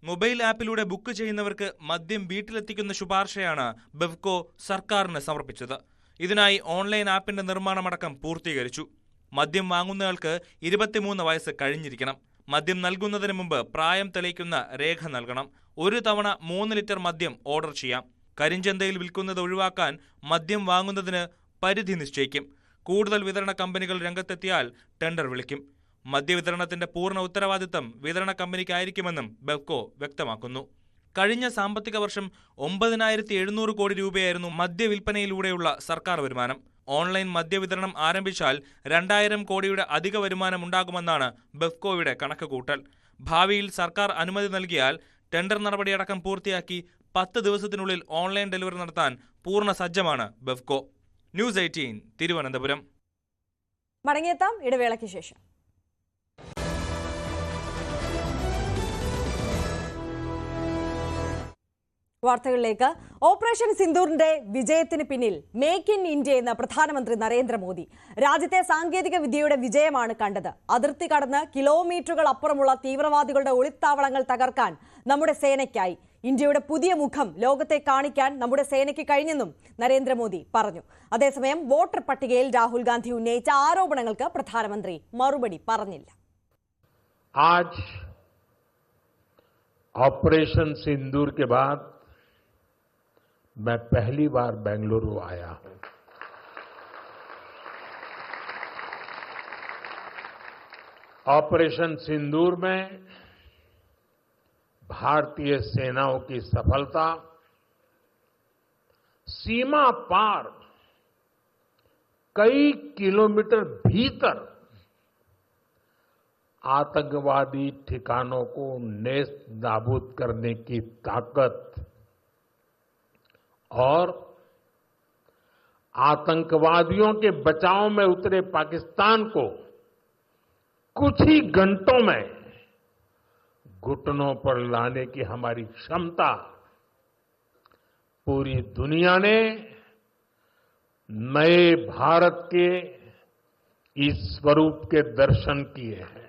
മൊബൈൽ ആപ്പിലൂടെ ബുക്ക് ചെയ്യുന്നവർക്ക് മദ്യം വീട്ടിലെത്തിക്കുന്ന ശുപാർശയാണ് ബെവ്കോ സർക്കാരിന് സമർപ്പിച്ചത്. ഇതിനായി ഓൺലൈൻ ആപ്പിന്റെ നിർമ്മാണമടക്കം പൂർത്തീകരിച്ചു. മദ്യം വാങ്ങുന്നയാൾക്ക് 23 വയസ്സ് കഴിഞ്ഞിരിക്കണം. മദ്യം നൽകുന്നതിന് മുമ്പ് പ്രായം തെളിയിക്കുന്ന രേഖ നൽകണം. ഒരു തവണ 3 ലിറ്റർ മദ്യം ഓർഡർ ചെയ്യാം. കരിഞ്ചന്തയിൽ വിൽക്കുന്നത് ഒഴിവാക്കാൻ മദ്യം വാങ്ങുന്നതിന് പരിധി നിശ്ചയിക്കും. കൂടുതൽ വിതരണ കമ്പനികൾ രംഗത്തെത്തിയാൽ ടെൻഡർ വിളിക്കും. മദ്യവിതരണത്തിന്റെ പൂർണ്ണ ഉത്തരവാദിത്തം വിതരണ കമ്പനിക്കായിരിക്കുമെന്നും ബെവ്കോ വ്യക്തമാക്കുന്നു. കഴിഞ്ഞ സാമ്പത്തിക വർഷം 9700 കോടി രൂപയായിരുന്നു മദ്യവിൽപ്പനയിലൂടെയുള്ള സർക്കാർ വരുമാനം. ഓൺലൈൻ മദ്യവിതരണം ആരംഭിച്ചാൽ 2000 കോടിയുടെ അധിക വരുമാനം ഉണ്ടാകുമെന്നാണ് ബെവ്കോയുടെ കണക്കുകൂട്ടൽ. ഭാവിയിൽ സർക്കാർ അനുമതി നൽകിയാൽ ടെൻഡർ നടപടിയടക്കം പൂർത്തിയാക്കി 10 ദിവസത്തിനുള്ളിൽ ഓൺലൈൻ ഡെലിവറി നടത്താൻ പൂർണ്ണ സജ്ജമാണ് ബെവ്കോ. News 18 തിരുവനന്തപുരം. മടങ്ങിയെത്താം ഇടവേളയ്ക്ക് ശേഷം. വാർത്തകളിലേക്ക്. ഓപ്പറേഷൻ സിന്ദൂറിന്റെ വിജയത്തിന് പിന്നിൽ മേക്ക് ഇൻ ഇന്ത്യ എന്ന പ്രധാനമന്ത്രി നരേന്ദ്രമോദി. രാജ്യത്തെ സാങ്കേതിക വിദ്യയുടെ വിജയമാണ് കണ്ടത്. അതിർത്തി കടന്ന് കിലോമീറ്ററുകൾ അപ്പുറമുള്ള തീവ്രവാദികളുടെ ഒളിത്താവളങ്ങൾ തകർക്കാൻ നമ്മുടെ സേനയ്ക്കായി. ഇന്ത്യയുടെ പുതിയ മുഖം ലോകത്തെ കാണിക്കാൻ നമ്മുടെ സേനയ്ക്ക് കഴിഞ്ഞെന്നും നരേന്ദ്രമോദി പറഞ്ഞു. അതേസമയം വോട്ടർ പട്ടികയിൽ രാഹുൽ ഗാന്ധി ഉന്നയിച്ച ആരോപണങ്ങൾക്ക് പ്രധാനമന്ത്രി മറുപടി പറഞ്ഞില്ല. ऑपरेशन सिंदूर के बाद मैं पहली बार बेंगलुरु आया हूं। ऑपरेशन सिंदूर में भारतीय सेनाओं की सफलता सीमा पार कई किलोमीटर भीतर आतंकवादी ठिकानों को नेस्त नाबूद करने की ताकत और आतंकवादियों के बचाव में उतरे पाकिस्तान को कुछ ही घंटों में घुटनों पर लाने की हमारी क्षमता पूरी दुनिया ने नए भारत के इस स्वरूप के दर्शन किए हैं।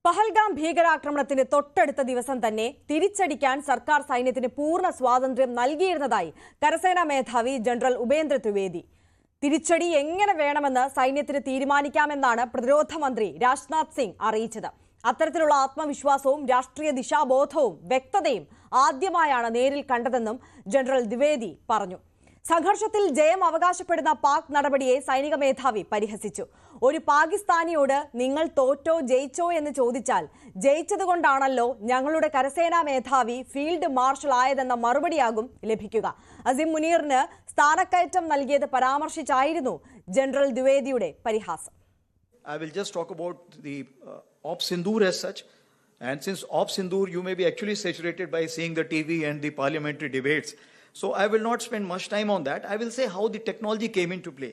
പഹൽഗാം ഭീകരാക്രമണത്തിന് തൊട്ടടുത്ത ദിവസം തന്നെ തിരിച്ചടിക്കാൻ സർക്കാർ സൈന്യത്തിന് പൂർണ്ണ സ്വാതന്ത്ര്യം നൽകിയിരുന്നതായി കരസേനാ മേധാവി ജനറൽ ഉപേന്ദ്ര ത്രിവേദി. തിരിച്ചടി എങ്ങനെ വേണമെന്ന് സൈന്യത്തിന് തീരുമാനിക്കാമെന്നാണ് പ്രതിരോധ മന്ത്രി രാജ്നാഥ് സിംഗ് അറിയിച്ചത്. അത്തരത്തിലുള്ള ആത്മവിശ്വാസവും രാഷ്ട്രീയ ദിശാബോധവും വ്യക്തതയും ആദ്യമായാണ് നേരിൽ കണ്ടതെന്നും ജനറൽ ദ്വിവേദി പറഞ്ഞു. സംഘർഷത്തിൽ ജയം അവകാശപ്പെടുന്ന പാക് നടപടിയെ സൈനിക മേധാവി പരിഹസിച്ചു. ഒരു പാകിസ്ഥാനിയോട് നിങ്ങൾ തോറ്റോ ജയിച്ചോ എന്ന് ചോദിച്ചാൽ ജയിച്ചതുകൊണ്ടാണല്ലോ ഞങ്ങളുടെ കരസേനാ മേധാവി ഫീൽഡ് മാർഷൽ ആയതെന്ന മറുപടിയാകും ലഭിക്കുക. അസിം മുനീറിന് സ്ഥാനക്കയറ്റം നൽകിയത് പരാമർശിച്ചായിരുന്നു ജനറൽ ദ്വിവേദിയുടെ പരിഹാസം. I will just talk about the Op Sindoor as such. And since Op Sindoor, you may be actually saturated by seeing the TV and the parliamentary debates. So I will not spend much time on that. I will say how the technology came into play.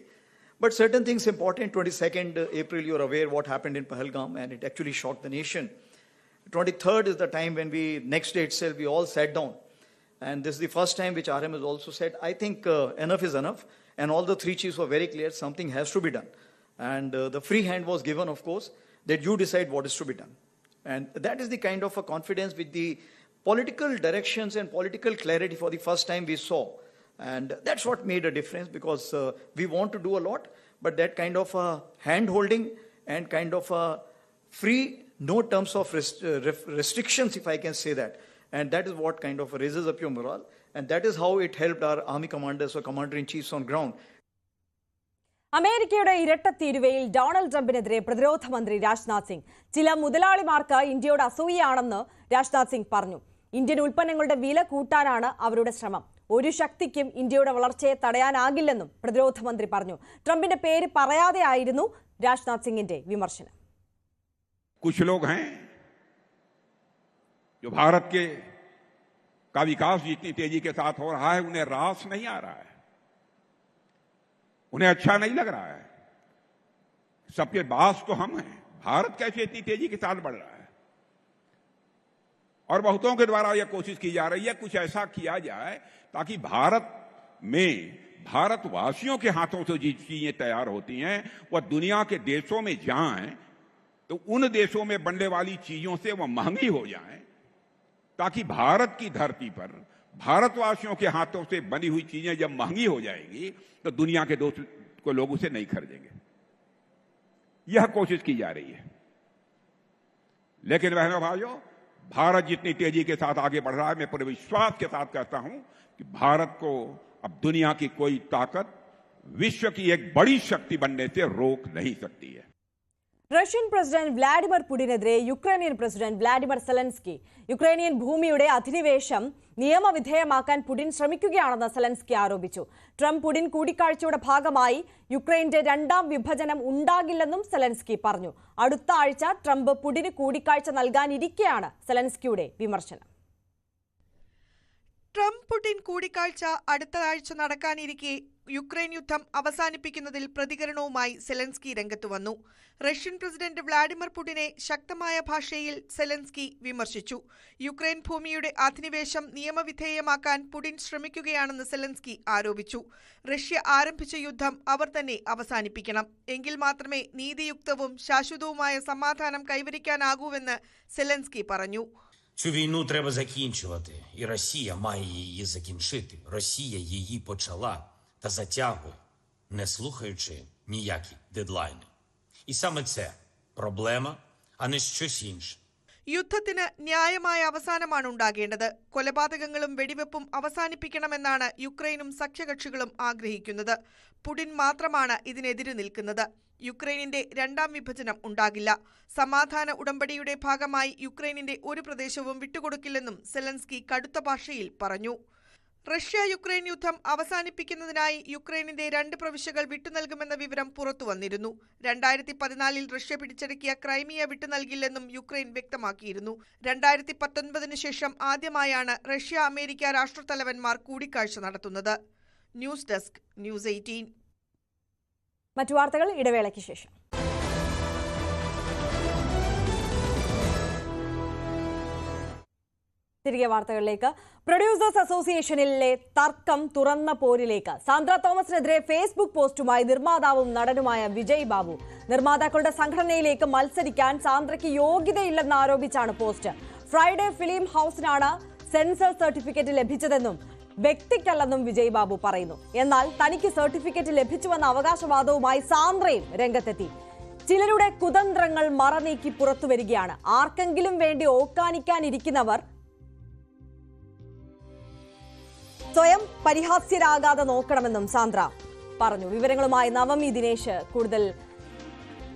But certain things important. 22nd April, you're aware what happened in Pahalgam, and it actually shocked the nation. 23rd is the time when next day itself, we all sat down. And this is the first time which RM has also said, I think enough is enough. And all the three chiefs were very clear, something has to be done. And the free hand was given, of course, that you decide what is to be done. And that is the kind of a confidence with the political directions and political clarity for the first time we saw. And that's what made a difference, because we want to do a lot, but that kind of hand-holding and kind of free, no terms of restrictions, if I can say that. And that is what kind of raises up your morale. And that is how it helped our army commanders or commander-in-chiefs on ground. അമേരിക്കയുടെ ഇരട്ടത്തീരുവയിൽ Donald ട്രംപിനെതിരെ പ്രതിരോധ മന്ത്രി രാജ്നാഥ് സിംഗ്. ചില മുതലാളിമാർക്ക് ഇന്ത്യയോട് അസൂയയാണെന്ന് രാജ്നാഥ് സിംഗ് പറഞ്ഞു. Indian ഉൽപ്പന്നങ്ങളുടെ വില കൂട്ടാനാണ് അവരുടെ ശ്രമം. ഒരു ശക്തിക്കും ഇന്ത്യയുടെ വളർച്ചയെ തടയാനാകില്ലെന്നും പ്രതിരോധ മന്ത്രി പറഞ്ഞു. ട്രംപിന്റെ പേര് പറയാതെയായിരുന്നു രാജ്നാഥ് സിംഗിന്റെ വിമർശനം. कुछ लोग हैं जो भारत का विकास जितनी तेजी के साथ हो रहा है उन्हें रास नहीं आ रहा है, उन्हें अच्छा नहीं लग रहा है. सबके बास तो हम हैं. भारत कैसे इतनी तेजी के साथ बढ़ रहा है, और बहुतों के द्वारा यह कोशिश की जा रही है कुछ ऐसा किया जाए ताकि भारत में भारतवासियों के हाथों से जो चीजें तैयार होती हैं वह दुनिया के देशों में जाएं तो उन देशों में बनने वाली चीजों से वह महंगी हो जाएं, ताकि भारत की धरती पर भारतवासियों के हाथों से बनी हुई चीजें जब महंगी हो जाएंगी तो दुनिया के दोस्त लोग उसे नहीं खरीदेंगे. यह कोशिश की जा रही है. लेकिन बहनों भाइयों, भारत जितनी तेजी के साथ आगे बढ़ रहा है, मैं पूरे विश्वास के साथ कहता हूं कि भारत को अब दुनिया की कोई ताकत विश्व की एक बड़ी शक्ति बनने से रोक नहीं सकती है. റഷ്യൻ പ്രസിഡന്റ് വ്ളാഡിമിർ പുടിനെതിരെ Ukrainian president Vladimir Zelensky. Ukrainian ഭൂമിയുടെ അധിനിവേശം നിയമവിധേയമാക്കാൻ പുടിൻ ശ്രമിക്കുകയാണെന്ന് സെലൻസ്കി ആരോപിച്ചു. ട്രംപ് പുടിൻ കൂടിക്കാഴ്ചയുടെ ഭാഗമായി യുക്രൈന്റെ രണ്ടാം വിഭജനം ഉണ്ടാകില്ലെന്നും സെലൻസ്കി പറഞ്ഞു. അടുത്ത ആഴ്ച ട്രംപ് പുടിന് കൂടിക്കാഴ്ച നൽകാനിരിക്കെയാണ് സെലൻസ്കിയുടെ വിമർശനം. ട്രംപ് പുടിൻ കൂടിക്കാഴ്ച അടുത്ത ആഴ്ച നടക്കാനിരിക്കെ യുക്രൈൻ യുദ്ധം അവസാനിപ്പിക്കുന്നതിൽ പ്രതികരണവുമായി സെലൻസ്കി രംഗത്തു വന്നു. റഷ്യൻ പ്രസിഡന്റ് വ്ളാഡിമിർ പുടിനെ ശക്തമായ ഭാഷയിൽ സെലൻസ്കി വിമർശിച്ചു. യുക്രൈൻ ഭൂമിയുടെ അധിനിവേശം നിയമവിധേയമാക്കാൻ പുടിൻ ശ്രമിക്കുകയാണെന്ന് സെലൻസ്കി ആരോപിച്ചു. റഷ്യ ആരംഭിച്ച യുദ്ധം അവർ തന്നെ അവസാനിപ്പിക്കണം. എങ്കിൽ മാത്രമേ നീതിയുക്തവും ശാശ്വതവുമായ സമാധാനം കൈവരിക്കാനാകൂവെന്ന് സെലൻസ്കി പറഞ്ഞു. Цю війну треба закінчувати, і Росія має її закінчити. Росія її почала та затягує, не слухаючи ніякі дедлайни. І саме це проблема, а не щось інше. യുദ്ധത്തിന് ന്യായമായ അവസാനമാണ് ഉണ്ടാകേണ്ടത്. കൊലപാതകങ്ങളും വെടിവെപ്പും അവസാനിപ്പിക്കണമെന്നാണ് യുക്രൈനും സഖ്യകക്ഷികളും ആഗ്രഹിക്കുന്നത്. പുടിൻ മാത്രമാണ് ഇതിനെതിരെ നിൽക്കുന്നത്. യുക്രൈനിന്റെ രണ്ടാം വിഭജനം ഉണ്ടാകില്ല. സമാധാന ഉടമ്പടിയുടെ ഭാഗമായി യുക്രൈനിന്റെ ഒരു പ്രദേശവും വിട്ടുകൊടുക്കില്ലെന്നും സെലൻസ്കി കടുത്ത ഭാഷയിൽ പറഞ്ഞു. റഷ്യ യുക്രൈൻ യുദ്ധം അവസാനിപ്പിക്കുന്നതിനായി യുക്രൈനിന്റെ 2 പ്രവിശ്യകൾ വിട്ടുനൽകുമെന്ന വിവരം പുറത്തുവന്നിരുന്നു. 2014 റഷ്യ പിടിച്ചടക്കിയ ക്രൈമിയ വിട്ടുനൽകില്ലെന്നും യുക്രൈൻ വ്യക്തമാക്കിയിരുന്നു. 2019 ശേഷം ആദ്യമായാണ് റഷ്യ അമേരിക്ക രാഷ്ട്രത്തലവന്മാർ കൂടിക്കാഴ്ച നടത്തുന്നത്. News desk, news 18. മറ്റു വാർത്തകൾ ഇടവേളയ്ക്ക് ശേഷം. തിരികെ വാർത്തകളിലേക്ക്. പ്രൊഡ്യൂസേഴ്സ് അസോസിയേഷനിലെ തർക്കം തുറന്ന പോരിലേക്ക്. സാന്ദ്ര തോമസിനെതിരെ ഫേസ്ബുക്ക് പോസ്റ്റുമായി നിർമ്മാതാവും നടനുമായ വിജയ് ബാബു. നിർമ്മാതാക്കളുടെ സംഘടനയിലേക്ക് മത്സരിക്കാൻ സാന്ദ്രയ്ക്ക് യോഗ്യതയില്ലെന്ന് ആരോപിച്ചാണ് പോസ്റ്റ്. ഫ്രൈഡേ ഫിലിം ഹൌസിനാണ് സെൻസർ സർട്ടിഫിക്കറ്റ് ലഭിച്ചതെന്നും വ്യക്തിക്കല്ലെന്നും വിജയ് ബാബു പറയുന്നു. എന്നാൽ തനിക്ക് സർട്ടിഫിക്കറ്റ് ലഭിച്ചുവെന്ന അവകാശവാദവുമായി സാന്ദ്രയും രംഗത്തെത്തി. ചിലരുടെ കുതന്ത്രങ്ങൾ മറനീക്കി പുറത്തുവരികയാണ്. ആർക്കെങ്കിലും വേണ്ടി ഓക്കാനിക്കാനിരിക്കുന്നവർ സ്വയം പരിഹാസ്യരാകാതെ നോക്കണമെന്നും സാന്ദ്ര പറഞ്ഞു. വിവരങ്ങളുമായി നവമി ദിനേശ് കൂടുതൽ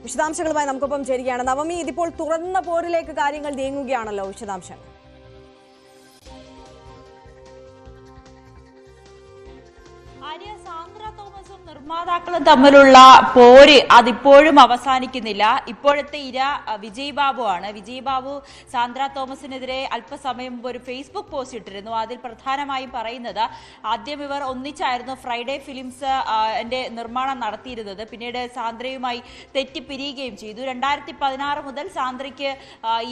വിശദാംശങ്ങളുമായി നമുക്കൊപ്പം ചേരുകയാണ്. നവമി, ഇതിപ്പോൾ തുറന്ന പോരിലേക്ക് കാര്യങ്ങൾ നീങ്ങുകയാണല്ലോ, വിശദാംശങ്ങൾ. സാന്ദ്ര തോമസും നിർമ്മാതാക്കളും തമ്മിലുള്ള പോര് അതിപ്പോഴും അവസാനിക്കുന്നില്ല. ഇപ്പോഴത്തെ ഇര വിജയ് ബാബു ആണ്. വിജയ് ബാബു സാന്ദ്ര തോമസിനെതിരെ അല്പസമയം മുമ്പ് ഒരു ഫേസ്ബുക്ക് പോസ്റ്റ് ഇട്ടിരുന്നു. അതിൽ പ്രധാനമായും പറയുന്നത്, ആദ്യം ഇവർ ഒന്നിച്ചായിരുന്നു ഫ്രൈഡേ ഫിലിംസ് നിർമ്മാണം നടത്തിയിരുന്നത്. പിന്നീട് സാന്ദ്രയുമായി തെറ്റിപ്പിരിയുകയും ചെയ്തു. 2016 മുതൽ സാന്ദ്രയ്ക്ക്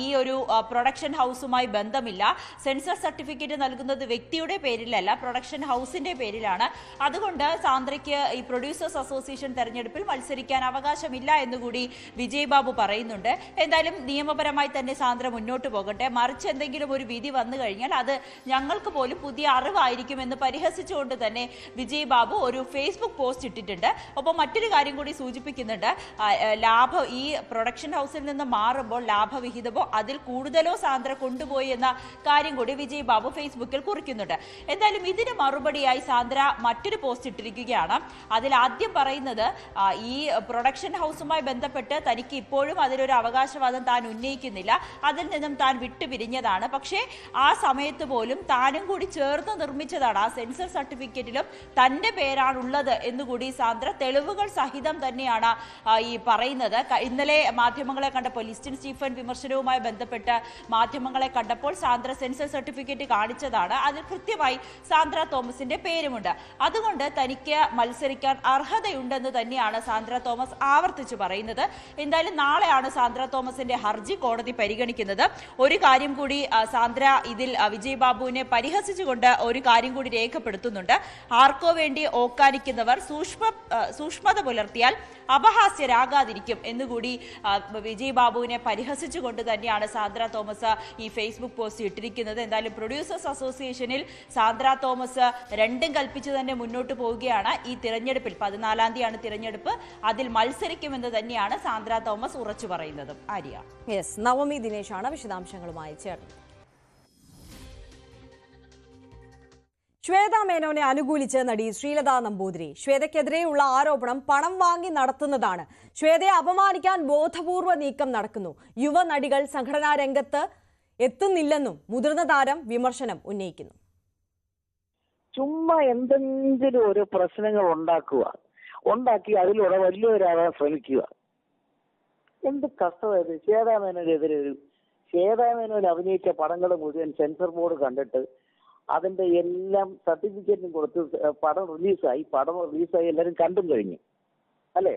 ഈ ഒരു പ്രൊഡക്ഷൻ ഹൗസുമായി ബന്ധമില്ല. സെൻസർ സർട്ടിഫിക്കറ്റ് നൽകുന്നത് വ്യക്തിയുടെ പേരിലല്ല, പ്രൊഡക്ഷൻ ഹൗസിന്റെ പേരിലാണ്. അതുകൊണ്ട് സാന്ദ്രയ്ക്ക് ഈ പ്രൊഡ്യൂസേഴ്സ് അസോസിയേഷൻ തെരഞ്ഞെടുപ്പിൽ മത്സരിക്കാൻ അവകാശമില്ല എന്നുകൂടി വിജയ് ബാബു പറയുന്നുണ്ട്. എന്തായാലും നിയമപരമായി തന്നെ സാന്ദ്ര മുന്നോട്ട് പോകട്ടെ. മറിച്ച് എന്തെങ്കിലും ഒരു വിധി വന്നു കഴിഞ്ഞാൽ അത് ഞങ്ങൾക്ക് പോലും പുതിയ അറിവായിരിക്കുമെന്ന് പരിഹസിച്ചുകൊണ്ട് തന്നെ വിജയ് ബാബു ഒരു ഫേസ്ബുക്ക് പോസ്റ്റ് ഇട്ടിട്ടുണ്ട്. ഒപ്പം മറ്റൊരു കാര്യം കൂടി സൂചിപ്പിക്കുന്നുണ്ട്, ഈ പ്രൊഡക്ഷൻ ഹൗസിൽ നിന്ന് മാറുമ്പോൾ ലാഭവിഹിതമോ അതിൽ കൂടുതലോ സാന്ദ്ര കൊണ്ടുപോയി എന്ന കാര്യം കൂടി വിജയ് ബാബു ഫേസ്ബുക്കിൽ കുറിക്കുന്നുണ്ട്. എന്തായാലും ഇതിന് മറുപടിയായി സാന്ദ്ര മറ്റൊരു പോസ്റ്റ് ഇട്ടിരിക്കുകയാണ്. അതിൽ ആദ്യം പറയുന്നത്, ഈ പ്രൊഡക്ഷൻ ഹൗസുമായി ബന്ധപ്പെട്ട് തനിക്ക് ഇപ്പോഴും അതിലൊരു അവകാശവാദം താൻ ഉന്നയിക്കുന്നില്ല, അതിൽ നിന്നും താൻ വിട്ടുപിരിഞ്ഞതാണ്. പക്ഷേ ആ സമയത്ത് പോലും താനും കൂടി ചേർന്ന് നിർമ്മിച്ചതാണ്, ആ സെൻസർ സർട്ടിഫിക്കറ്റിലും തന്റെ പേരാണുള്ളത് എന്നുകൂടി സാന്ദ്ര തെളിവുകൾ സഹിതം തന്നെയാണ് ഈ പറയുന്നത്. ഇന്നലെ മാധ്യമങ്ങളെ കണ്ടപ്പോൾ, ലിസ്റ്റിൻ സ്റ്റീഫൻ വിമർശനവുമായി ബന്ധപ്പെട്ട് മാധ്യമങ്ങളെ കണ്ടപ്പോൾ സാന്ദ്ര സെൻസർ സർട്ടിഫിക്കറ്റ് കാണിച്ചതാണ്. അതിൽ കൃത്യമായി സാന്ദ്ര തോമസിന്റെ പേരുമുണ്ട്. അതുകൊണ്ട് തനിക്ക് മത്സരിക്കാൻ അർഹതയുണ്ടെന്ന് തന്നെയാണ് സാന്ദ്ര തോമസ് ആവർത്തിച്ചു പറയുന്നത്. എന്തായാലും നാളെയാണ് സാന്ദ്ര തോമസിന്റെ ഹർജി കോടതി പരിഗണിക്കുന്നത്. ഒരു കാര്യം കൂടി സാന്ദ്ര ഇതിൽ വിജയ് ബാബുവിനെ പരിഹസിച്ചുകൊണ്ട് ഒരു കാര്യം കൂടി രേഖപ്പെടുത്തുന്നുണ്ട്. ആർക്കോ വേണ്ടി ഓക്കാനിക്കുന്നവർ സൂക്ഷ്മത പുലർത്തിയാൽ അപഹാസ്യരാകാതിരിക്കും എന്നുകൂടി വിജയ് ബാബുവിനെ പരിഹസിച്ചുകൊണ്ട് തന്നെയാണ് സാന്ദ്ര തോമസ് ഈ ഫേസ്ബുക്ക് പോസ്റ്റ് ഇട്ടിരിക്കുന്നത്. എന്തായാലും പ്രൊഡ്യൂസേഴ്സ് അസോസിയേഷനിൽ സാന്ദ്ര തോമസ് രണ്ടും കൽപ്പിച്ച് തന്നെ മുന്നോട്ട് പോവുകയാണ്. ഈ തിരഞ്ഞെടുപ്പിൽ 14-ാം തീയതിയാണ് തിരഞ്ഞെടുപ്പ്, അതിൽ മത്സരിക്കുമെന്ന് തന്നെയാണ് സാന്ദ്ര തോമസ് ഉറച്ചു പറയുന്നത്. ആര്യ. നവമി ദിനേശാണ് വിശദാംശങ്ങളുമായി ചേർന്നത്. ശ്വേത മേനോനെ അനുകൂലിച്ച് നടി ശ്രീലത നമ്പൂതിരി. ശ്വേതയ്ക്കെതിരെയുള്ള ആരോപണം പണം വാങ്ങി നടത്തുന്നതാണ്. ശ്വേതയെ അപമാനിക്കാൻ ബോധപൂർവ നീക്കം നടക്കുന്നു. യുവ നടികൾ സംഘടനാ രംഗത്ത് എത്തുന്നില്ലെന്നും മുതിർന്ന താരം വിമർശനം ഉന്നയിക്കുന്നു. ചുമ്മാ എന്തെങ്കിലും ഒരു പ്രശ്നങ്ങൾ ഉണ്ടാക്കി അതിലൂടെ വലിയൊരാളാൻ ശ്രമിക്കുക. എന്ത് കഷ്ടമായത്. ശ്വേതാമേനോൻ അഭിനയിച്ച പടങ്ങൾ മുഴുവൻ സെൻസർ ബോർഡ് കണ്ടിട്ട് അതിന്റെ എല്ലാം സർട്ടിഫിക്കറ്റും കൊടുത്ത് പടം റിലീസായി എല്ലാവരും കണ്ടും കഴിഞ്ഞു അല്ലേ?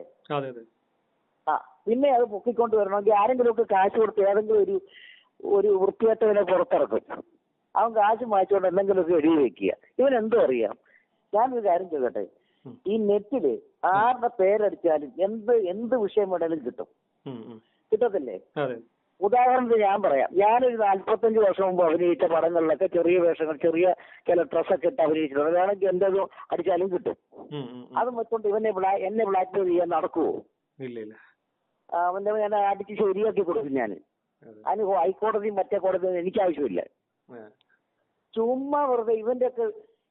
പിന്നെ അത് പൊക്കിക്കൊണ്ട് വരണമെങ്കിൽ ആരെങ്കിലും ഒക്കെ കാശ് കൊടുത്ത് ഏതെങ്കിലും ഒരു വൃത്തികെട്ടവനെ പുറത്തിറക്കും. അവൻ കാശ് മാറ്റിക്കൊണ്ട് എന്തെങ്കിലുമൊക്കെ എഴുതി വെക്കുക. ഇവൻ എന്തോ അറിയാം. ഞാനൊരു കാര്യം ചോദിക്കട്ടെ, ഈ നെറ്റില് ആരുടെ പേരടിച്ചാലും എന്ത് വിഷയം വേണേലും കിട്ടത്തില്ലേ? ഉദാഹരണത്തിന് ഞാൻ പറയാം, ഞാനൊരു 45 വർഷം മുമ്പ് അഭിനയിച്ച പടങ്ങളിലൊക്കെ ചെറിയ വേഷങ്ങൾ, ചെറിയ ചില ഡ്രസ്സൊക്കെ ഇട്ട് അഭിനയിച്ചിട്ടുണ്ട്. വേണമെങ്കിൽ എന്തെങ്കിലും അടിച്ചാലും കിട്ടും. അത് വെച്ചോണ്ട് എന്നെ ബ്ലാക്ക് മെയിൽ ചെയ്യാൻ നടക്കുവോ? അവന്റെ ഞാൻ അടിച്ച് ശരിയാക്കി കൊടുക്കും. ഞാൻ അതിന് ഹൈക്കോടതിയും മറ്റേ കോടതിയും എനിക്ക് ആവശ്യമില്ല. ചുമ്മാ വെറുതെ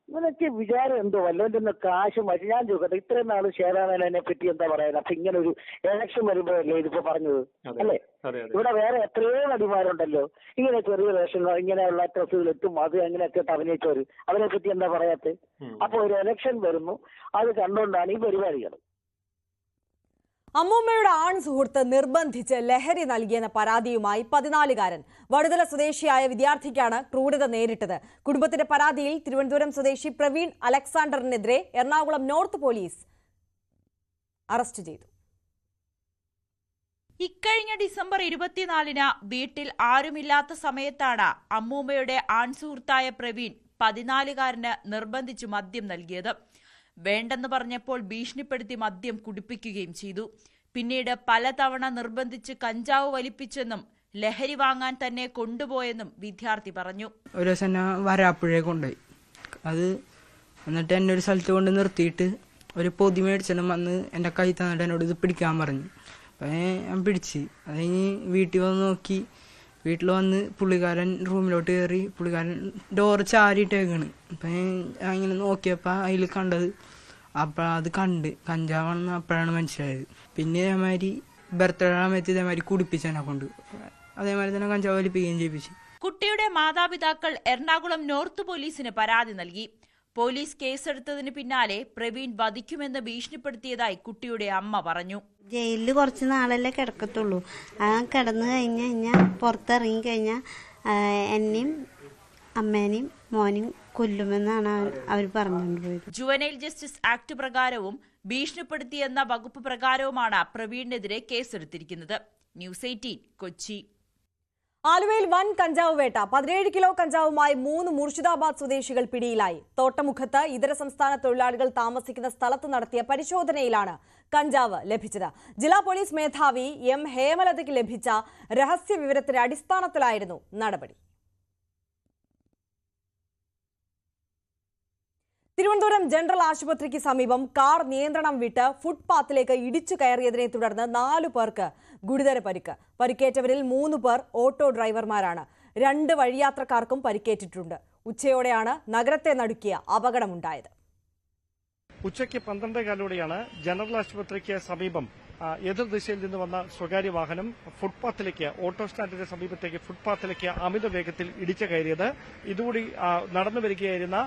ഇവനൊക്കെ വിചാരം എന്തോ വല്ലവന്റെ കാശ് മാറ്റി. ഞാൻ ചോദിക്കട്ടെ, ഇത്രയും നാള് ശ്വേതാമേനോനെ പറ്റി എന്താ പറയാ? അപ്പൊ ഇങ്ങനെ ഒരു ഇലക്ഷൻ വരുമ്പോഴല്ലേ ഇതിപ്പോ പറഞ്ഞത് അല്ലേ? ഇവിടെ വേറെ എത്രയോ നടിമാരുണ്ടല്ലോ ഇങ്ങനെ ചെറിയ വേഷങ്ങൾ, ഇങ്ങനെയുള്ള ഡ്രസ്സുകൾ എത്തും, അത് അങ്ങനെയൊക്കെ അഭിനയിച്ചവര്. അവരെ പറ്റി എന്താ പറയാത്ത? അപ്പൊ ഒരു ഇലക്ഷൻ വരുന്നു, അത് കണ്ടുകൊണ്ടാണ് ഈ പരിപാടികൾ. അമ്മൂമ്മയുടെ ആൺ സുഹൃത്ത് നിർബന്ധിച്ച് ലഹരി നൽകിയെന്ന പരാതിയുമായി 14-കാരൻ വടുതല സ്വദേശിയായ വിദ്യാർത്ഥിക്കാണ് ക്രൂരത നേരിട്ടത്. കുടുംബത്തിന്റെ പരാതിയിൽ തിരുവനന്തപുരം സ്വദേശി പ്രവീൺ അലക്സാണ്ടറിനെതിരെ എറണാകുളം നോർത്ത് പോലീസ് അറസ്റ്റ് ചെയ്തു. ഇക്കഴിഞ്ഞ ഡിസംബർ 24-ന് വീട്ടിൽ ആരുമില്ലാത്ത സമയത്താണ് അമ്മൂമ്മയുടെ ആൺസുഹൃത്തായ പ്രവീൺ 14-കാരന് നിർബന്ധിച്ചു മദ്യം നൽകിയത്. വേണ്ടെന്ന് പറഞ്ഞപ്പോൾ ഭീഷണിപ്പെടുത്തി മദ്യം കുടിപ്പിക്കുകയും ചെയ്തു. പിന്നീട് പലതവണ നിർബന്ധിച്ച് കഞ്ചാവ് വലിപ്പിച്ചെന്നും ലഹരി വാങ്ങാൻ തന്നെ കൊണ്ടുപോയെന്നും വിദ്യാർത്ഥി പറഞ്ഞു. ഒരു ദിവസം എന്നെ വരാപ്പുഴയെ കൊണ്ടുപോയി. അത് എന്നിട്ട് എന്നെ ഒരു സ്ഥലത്ത് കൊണ്ട് നിർത്തിയിട്ട് ഒരു പൊതി മേടിച്ചെല്ലാം വന്ന് എൻ്റെ കൈ തന്നിട്ട് എന്നോട് ഇത് പിടിക്കാൻ പറഞ്ഞു. അപ്പം ഞാൻ പിടിച്ച് അത് കഴിഞ്ഞ് വീട്ടിൽ വന്ന് നോക്കി. വീട്ടിൽ വന്ന് പുള്ളിക്കാരൻ റൂമിലോട്ട് കയറി. പുള്ളിക്കാരൻ ഡോറ് ചാരിയിട്ടേക്കാണ്. അപ്പം ഞാൻ ഇങ്ങനെ നോക്കിയപ്പോൾ അതിൽ കണ്ടത് അപ്പം അത് കണ്ട് കഞ്ചാവാണെന്ന് അപ്പോഴാണ് മനസ്സിലായത്. പിന്നെ ഇതേമാതിരി ബർത്ത്ഡേ സമയത്ത് ഇതേമാതിരി കുടിപ്പിച്ചെന്നെ കൊണ്ട് അതേമാതിരി തന്നെ കഞ്ചാവ് വലിപ്പിക്കുകയും ചെയ്യിപ്പിച്ചു. കുട്ടിയുടെ മാതാപിതാക്കൾ എറണാകുളം നോർത്ത് പോലീസിന് പരാതി നൽകി. പോലീസ് കേസെടുത്തതിന് പിന്നാലെ പ്രവീൺ വധിക്കുമെന്ന് ഭീഷണിപ്പെടുത്തിയതായി കുട്ടിയുടെ അമ്മ പറഞ്ഞു. ജയിലിൽ കുറച്ച് നാളല്ലേ കിടക്കത്തുള്ളൂ. ആ കിടന്നു കഴിഞ്ഞാൽ പുറത്തിറങ്ങി കഴിഞ്ഞാൽ എന്നെയും അമ്മേനെയും മോനെയും കൊല്ലുമെന്നാണ് അവർ പറഞ്ഞുകൊണ്ട് പോയത്. ജുവനൈൽ ജസ്റ്റിസ് ആക്ട് പ്രകാരവും ഭീഷണിപ്പെടുത്തിയെന്ന വകുപ്പ് പ്രകാരവുമാണ് പ്രവീണിനെതിരെ കേസെടുത്തിരിക്കുന്നത്. ന്യൂസ് 18 കൊച്ചി. ആലുവയിൽ വൻ കഞ്ചാവ് വേട്ട. 17 കിലോ കഞ്ചാവുമായി 3 മുർഷിദാബാദ് സ്വദേശികൾ പിടിയിലായി. തോട്ടമുഖത്ത് ഇതര സംസ്ഥാന തൊഴിലാളികൾ താമസിക്കുന്ന സ്ഥലത്ത് നടത്തിയ പരിശോധനയിലാണ് കഞ്ചാവ് ലഭിച്ചത്. ജില്ലാ പോലീസ് മേധാവി എം ഹേമലതയ്ക്ക് ലഭിച്ച രഹസ്യ വിവരത്തിന്റെ അടിസ്ഥാനത്തിലായിരുന്നു നടപടി. തിരുവനന്തപുരം ജനറൽ ആശുപത്രിക്ക് സമീപം കാർ നിയന്ത്രണം വിട്ട് ഫുട്പാത്തിലേക്ക് ഇടിച്ചു കയറിയതിനെ തുടർന്ന് 4 പേർക്ക് ഗുരുതര പരിക്ക്. പരിക്കേറ്റവരിൽ 3 പേർ ഓട്ടോ ഡ്രൈവർമാരാണ്. 2 വഴിയാത്രക്കാർക്കും പരിക്കേറ്റിട്ടുണ്ട്. ഉച്ചയോടെയാണ് നഗരത്തെ നടുക്കിയ അപകടമുണ്ടായത്. ഉച്ചയ്ക്ക് 12:15 ജനറൽ ആശുപത്രിക്ക് സമീപം എതിർദിശയിൽ നിന്ന് വന്ന സ്വകാര്യ വാഹനം ഫുട്പാത്തിലേക്ക്, ഓട്ടോ സ്റ്റാൻഡിന്റെ സമീപത്തേക്ക് ഫുട്പാത്തിലേക്ക് അമിത വേഗത്തിൽ ഇടിച്ചു കയറിയത്. ഇതുകൂടി നടന്നു വരികയായിരുന്ന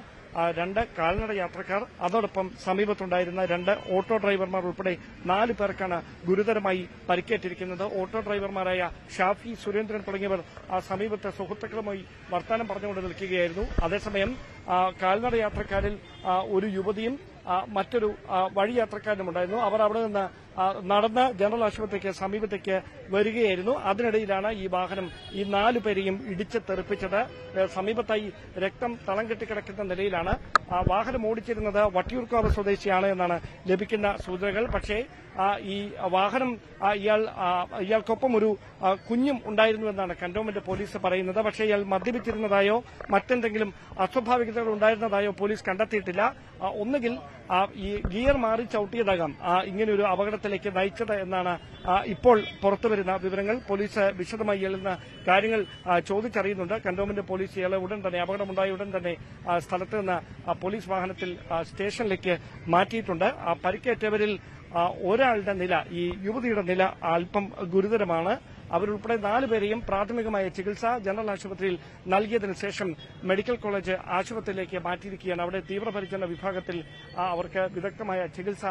2 കാൽനട യാത്രക്കാർ, അതോടൊപ്പം സമീപത്തുണ്ടായിരുന്ന 2 ഓട്ടോ ഡ്രൈവർമാർ ഉൾപ്പെടെ 4 പേർക്കാണ് ഗുരുതരമായി പരിക്കേറ്റിരിക്കുന്നത്. ഓട്ടോ ഡ്രൈവർമാരായ ഷാഫി, സുരേന്ദ്രൻ തുടങ്ങിയവർ സമീപത്തെ സുഹൃത്തുക്കളുമായി വർത്തമാനം പറഞ്ഞുകൊണ്ട് നിൽക്കുകയായിരുന്നു. അതേസമയം കാൽനട യാത്രക്കാരിൽ ഒരു യുവതിയും മറ്റൊരു വഴിയാത്രക്കാരനുമുണ്ടായിരുന്നു. അവർ അവിടെ നിന്ന് നടന്ന് ജനറൽ ആശുപത്രിക്ക് സമീപത്തേക്ക് വരികയായിരുന്നു. അതിനിടയിലാണ് ഈ വാഹനം ഈ 4 പേരെയും ഇടിച്ച് തെറിപ്പിച്ചത്. സമീപത്തായി രക്തം തളം കെട്ടിക്കിടക്കുന്ന നിലയിലാണ്. വാഹനം ഓടിച്ചിരുന്നത് വട്ടിയൂർക്കാവ് സ്വദേശിയാണ് എന്നാണ് ലഭിക്കുന്ന സൂചനകൾ. പക്ഷേ ഈ വാഹനം ഇയാൾക്കൊപ്പം ഒരു കുഞ്ഞും ഉണ്ടായിരുന്നു എന്നാണ് കന്റോൺമെന്റ് പോലീസ് പറയുന്നത്. പക്ഷേ ഇയാൾ മദ്യപിച്ചിരുന്നതായോ മറ്റെന്തെങ്കിലും അസ്വാഭാവികതകൾ ഉണ്ടായിരുന്നതായോ പോലീസ് കണ്ടെത്തിയിട്ടില്ല. ഒന്നുകിൽ ഈ ഗിയർ മാറി ചവിട്ടിയതാകാം ഇങ്ങനെയൊരു അപകടത്തിലേക്ക് നയിച്ചത് എന്നാണ് ഇപ്പോൾ പുറത്തുവരുന്ന വിവരങ്ങൾ. പോലീസ് വിശദമായി ഇയാളുന്ന കാര്യങ്ങൾ ചോദിച്ചറിയുന്നുണ്ട്. കന്റോൺമെന്റ് പോലീസ് ഇയാളെ ഉടൻ തന്നെ, അപകടമുണ്ടായ ഉടൻ തന്നെ സ്ഥലത്ത് നിന്ന് പോലീസ് വാഹനത്തിൽ സ്റ്റേഷനിലേക്ക് മാറ്റിയിട്ടുണ്ട്. പരിക്കേറ്റവരിൽ ഒരാളുടെ നില, ഈ യുവതിയുടെ നില അല്പം ഗുരുതരമാണ്. അവരുൾപ്പെടെ 4 പേരെയും പ്രാഥമികമായ ചികിത്സ ജനറൽ ആശുപത്രിയിൽ നൽകിയതിനു ശേഷം മെഡിക്കൽ കോളേജ് ആശുപത്രിയിലേക്ക് മാറ്റിയിരിക്കുകയാണ്. അവിടെ തീവ്രപരിചരണ വിഭാഗത്തിൽ അവർക്ക് വിദഗ്ധമായ ചികിത്സ